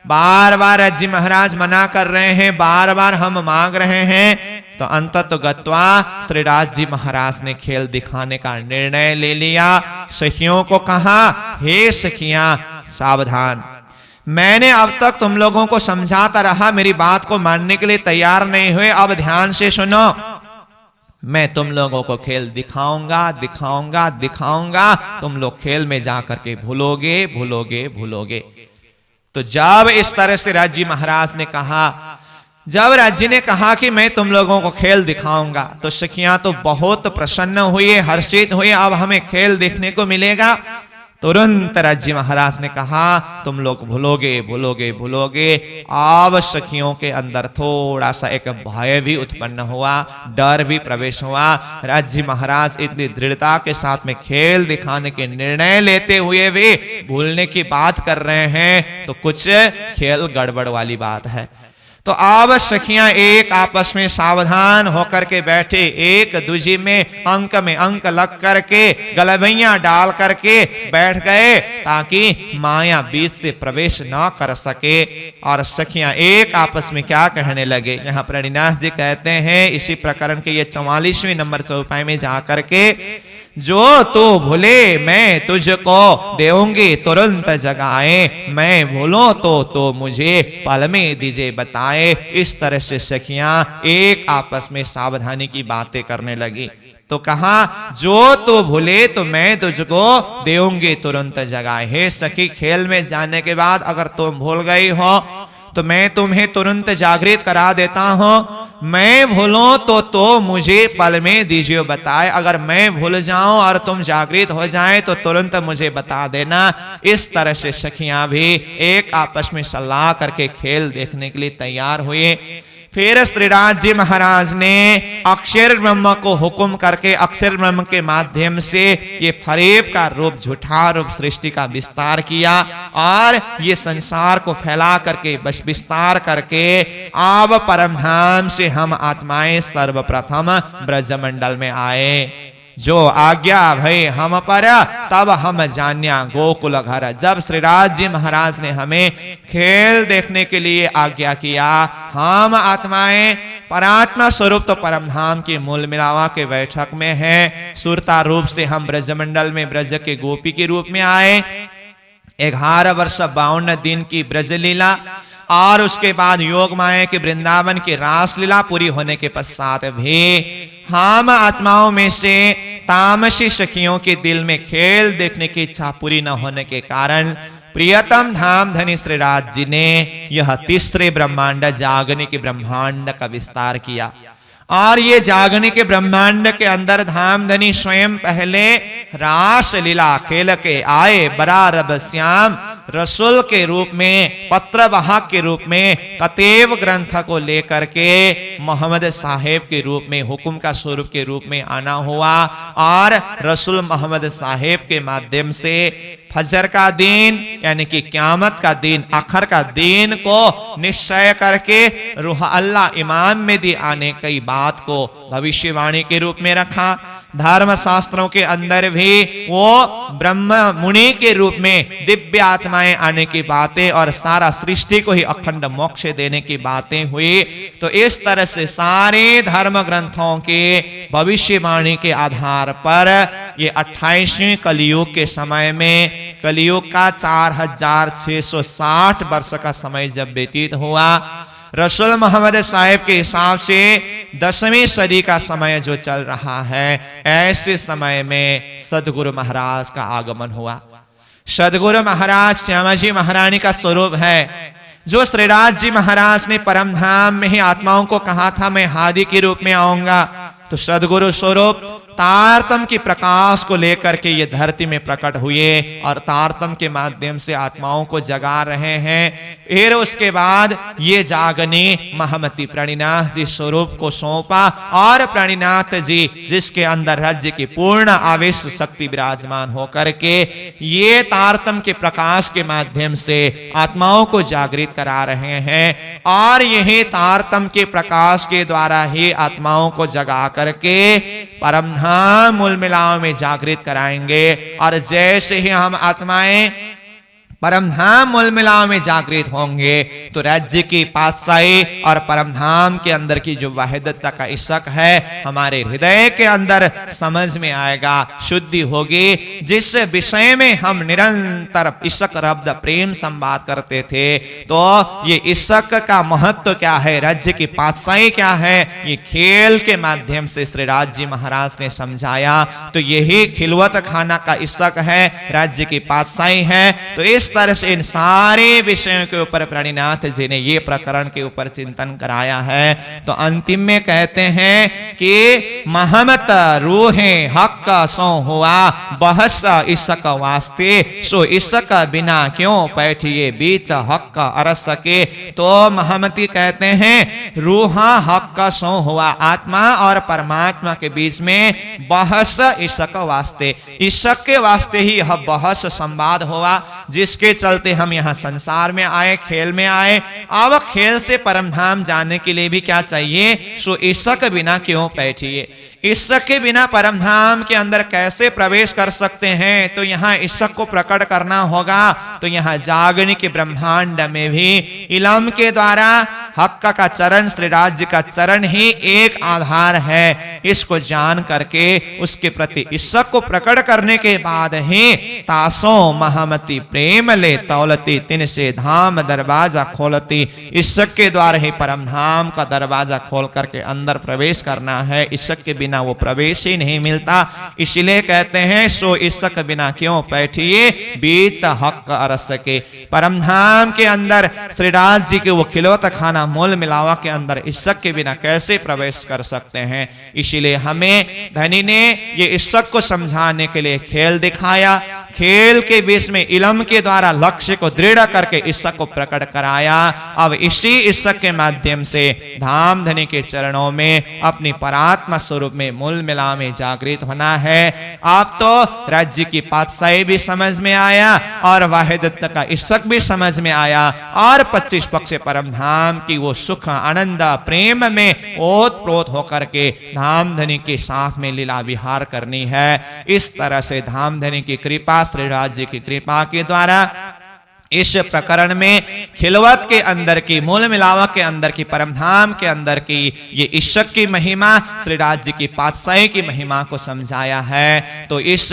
बार बार जी महाराज मना कर रहे हैं, बार बार हम मांग रहे हैं। तो अंतत गत्वा श्रीराज जी महाराज ने खेल दिखाने का निर्णय ले लिया। सखियों को कहा, हे सखियां सावधान, मैंने अब तक तुम लोगों को समझाता रहा, मेरी बात को मानने के लिए तैयार नहीं हुए। अब ध्यान से सुनो, मैं तुम लोगों को खेल दिखाऊंगा दिखाऊंगा दिखाऊंगा, तुम लोग खेल में जाकर के भूलोगे भूलोगे भूलोगे। तो जब इस तरह से राजी महाराज ने कहा, जब राजी ने कहा कि मैं तुम लोगों को खेल दिखाऊंगा, तो सखियां तो बहुत प्रसन्न हुई, हर्षित हुई, अब हमें खेल देखने को मिलेगा। तुरंत राजी महाराज ने कहा, तुम लोग भूलोगे भूलोगे भूलोगे। अब सखियों के अंदर थोड़ा सा एक भय भी उत्पन्न हुआ, डर भी प्रवेश हुआ। राजी महाराज इतनी दृढ़ता के साथ में खेल दिखाने के निर्णय लेते हुए भी भूलने की बात कर रहे हैं, तो कुछ खेल गड़बड़ वाली बात है। तो अब सखियां एक आपस में सावधान होकर के बैठे, एक दूसरे में अंक लग करके, गलबैया डाल करके बैठ गए, ताकि माया बीच से प्रवेश ना कर सके। और सखियां एक आपस में क्या कहने लगे, यहाँ प्रणिनाथ जी कहते हैं इसी प्रकरण के ये 44वें नंबर चौपाई में जाकर के, जो तू भूले मैं तुझको देऊंगी तुरंत जगाए, मैं भूलो तो मुझे पल में दीजिए बताए। इस तरह से सखियां एक आपस में सावधानी की बातें करने लगी। तो कहा, जो तू भूले तो मैं तुझको देऊंगी तुरंत जगाए। हे सखी, खेल में जाने के बाद अगर तुम भूल गई हो तो मैं तुम्हें तुरंत जागृत करा देता हूं। मैं भूलूं तो मुझे पल में दीजिए बताए। अगर मैं भूल जाऊं और तुम जागृत हो जाएं तो तुरंत मुझे बता देना। इस तरह से सखियां भी एक आपस में सलाह करके खेल देखने के लिए तैयार हुए। फिर श्रीराज जी महाराज ने अक्षर ब्रह्म को हुक्म करके अक्षर ब्रह्म के माध्यम से ये फरेब का रूप, झूठा रूप सृष्टि का विस्तार किया और ये संसार को फैला करके बस विस्तार करके अब परमधाम से हम आत्माएं सर्वप्रथम ब्रजमंडल में आए। जो आज्ञा भई हम पर तब हम जान्या गोकुल घर। जब श्रीराज जी महाराज ने हमें खेल देखने के लिए आज्ञा किया, हम आत्माएं परात्मा स्वरूप तो परमधाम के मूल मिलावा के बैठक में है। सुरता रूप से हम ब्रजमंडल में ब्रज के गोपी के रूप में आए। 11 वर्ष 52 दिन की ब्रज लीला और उसके बाद योग माया के वृंदावन की रास लीला पूरी होने के पश्चात भी हम आत्माओं में से तामसी सखियों के दिल में खेल देखने की इच्छा पूरी न होने के कारण प्रियतम धाम धनी श्रीराज जी ने यह तीसरे ब्रह्मांड जागने के ब्रह्मांड का विस्तार किया। और ये जागने के ब्रह्मांड के अंदर धाम धनी स्वयं पहले रास लीला खेल के आए। बरारब श्याम रसुल के रूप में, पत्रवाहक के रूप में, कतेव ग्रंथ को लेकर के मोहम्मद साहेब के रूप में, हुक्म का स्वरूप के रूप में आना हुआ और रसूल मोहम्मद साहेब के माध्यम से फजर का दिन यानी कि क़यामत का दिन, आखिर का दिन को निश्चय करके रूह अल्लाह इमाम में दी आने की बात को भविष्यवाणी के रूप में रखा। धर्म शास्त्रों के अंदर भी वो ब्रह्म मुनि के रूप में दिव्य आत्माएं आने की बातें और सारा सृष्टि को ही अखंड मोक्ष देने की बातें हुई। तो इस तरह से सारे धर्म ग्रंथों के भविष्यवाणी के आधार पर ये 28वें कलियुग के समय में, कलियुग का 4660 वर्ष का समय जब व्यतीत हुआ, रसूल मोहम्मद साहेब के हिसाब से 10वीं सदी का समय जो चल रहा है, ऐसे समय में सदगुरु महाराज का आगमन हुआ। सदगुरु महाराज श्यामा जी महारानी का स्वरूप है। जो श्रीराज जी महाराज ने परमधाम में ही आत्माओं को कहा था मैं हादी के रूप में आऊंगा, तो सदगुरु स्वरूप तारतम की प्रकाश को लेकर के ये धरती में प्रकट हुए और तारतम के माध्यम से आत्माओं को जगा रहे हैं। फिर उसके बाद ये जागने महामती प्रणिनाथ जी स्वरूप को सौंपा और प्रणिनाथ जी जिसके अंदर राज्य की पूर्ण आवेश शक्ति विराजमान होकर के ये तारतम के प्रकाश के माध्यम से आत्माओं को जागृत करा रहे हैं और यही तारतम के प्रकाश के द्वारा ही आत्माओं को जगा करके परमधाम मूल मिलाव में जागृत कराएंगे। और जैसे ही हम आत्माएं परमधाम मूल मिलाव में जागृत होंगे तो राज्य की पातशाही और परमधाम के अंदर की जो वाहिदता का इशक है हमारे हृदय के अंदर समझ में आएगा, शुद्धि होगी। जिस विषय में हम निरंतर इशक रब्द प्रेम संवाद करते थे, तो ये इशक का महत्व क्या है, राज्य की पातशाही क्या है, ये खेल के माध्यम से श्रीराज जी महाराज ने समझाया। तो यही खिलवत खाना का इशक है, राज्य की पातशाही है। तो इस तरह से इन सारे विषयों के ऊपर प्रणिनाथ जी ने ये प्रकरण के ऊपर चिंतन कराया है। तो अंतिम में कहते हैं कि महमत रूहे हक सो हुआ बहस इसक वास्ते, सो इसक बिना क्यों बैठिए बीच हक अरस के। तो महमती कहते हैं रूहा हक सो हुआ, आत्मा और परमात्मा के बीच में बहस इसक वास्ते, इसक के वास्ते ही यह बहस संवाद हुआ, जिसके चलते हम यहाँ संसार में आए, खेल में आए। अब खेल से परमधाम जाने के लिए भी क्या चाहिए, सो इसक बिना क्यों बैठिए। इसक के बिना परमधाम के अंदर कैसे प्रवेश कर सकते हैं, तो यहाँ इसक को प्रकट करना होगा। तो यहाँ जागने के ब्रह्मांड में भी इलम के द्वारा हक का चरण, श्री राज्य का चरण ही एक आधार है। इसको जान करके उसके प्रति इसक को प्रकट करने के बाद ही तासो महमती प्रेम ले तौलती, तिन से धाम दरवाजा खोलती। इसक के द्वारा ही परमधाम का दरवाजा खोल करके अंदर प्रवेश करना है, इसक के बिना वो प्रवेश ही नहीं मिलता। इसलिए कहते हैं सो इसक बिना क्यों बैठिए बीच हक अरस के। परमधाम के अंदर श्रीराज जी के वो खिलौत खाना मोल मिलावा के अंदर इसक के बिना कैसे प्रवेश कर सकते हैं। इसीलिए हमें धनी ने ये इसक को समझाने के लिए खेल दिखाया। खेल के बीच में इलम के द्वारा लक्ष्य को दृढ़ करके ईश्वर को प्रकट कराया। अब इसी ईश्वर के माध्यम से धाम धनी के चरणों में अपनी परात्मा स्वरूप में मूल मिला में जागृत होना है। आप तो राज्य की पातशाही भी समझ में आया और वाहिदत्व का ईश्वर भी समझ में आया और 25 पक्ष परम धाम की वो सुख आनंद प्रेम में ओत प्रोत होकर के धाम धनी के साथ में लीला विहार करनी है। इस तरह से धाम धनी की कृपा, श्री राज्य की कृपा के द्वारा इस प्रकरण में खिलवत के अंदर की, मूल मिलावट के अंदर की, परमधाम के अंदर की ये ईश्वर की महिमा, श्री राज्य की पातशाही की महिमा को समझाया है। तो इस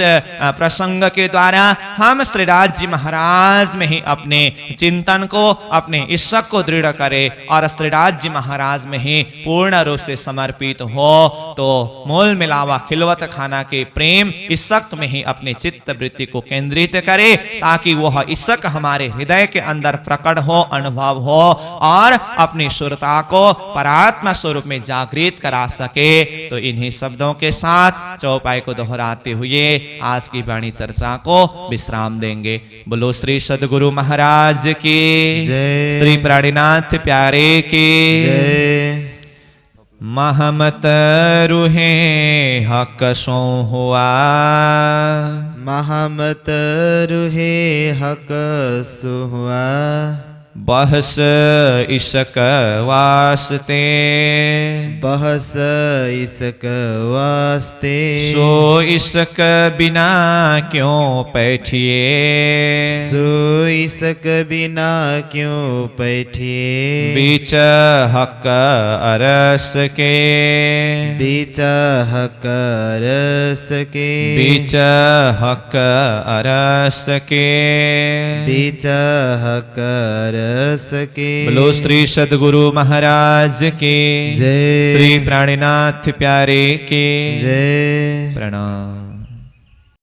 प्रसंग के द्वारा हम श्री राज्य महाराज में ही अपने चिंतन को, अपने ईश्वर को दृढ़ करें और श्री राज्य महाराज में ही पूर्ण रूप से समर्पित हो। तो मूल मिलावा खिलवत खाना के प्रेम ईश्वर में ही अपने चित्त वृत्ति को केंद्रित करे, ताकि वह ईश्वर हमारे हृदय के अंदर प्रकट हो, अनुभव हो और अपनी सुरता को परात्मा स्वरूप में जागृत करा सके। तो इन्हीं शब्दों के साथ चौपाई को दोहराते हुए आज की वाणी चर्चा को विश्राम देंगे। बोलो श्री सद्गुरु महाराज की जय। श्री प्राणीनाथ प्यारे की जय। महमत रुहे हक सो हुआ, महमत रुहे हक सुहुआ, बहस इशक वास्ते, बहस इसक वास्ते, सो इसक बिना क्यों बैठिए, सो इसक बिना क्यों बैठिए, बीच हक अरस के, बीच हक रस के, बीच हक अरस के, बीच हक रस के। बोलो श्री सद्गुरु महाराज की जय। श्री प्राणीनाथ प्यारे की जय। प्रणाम।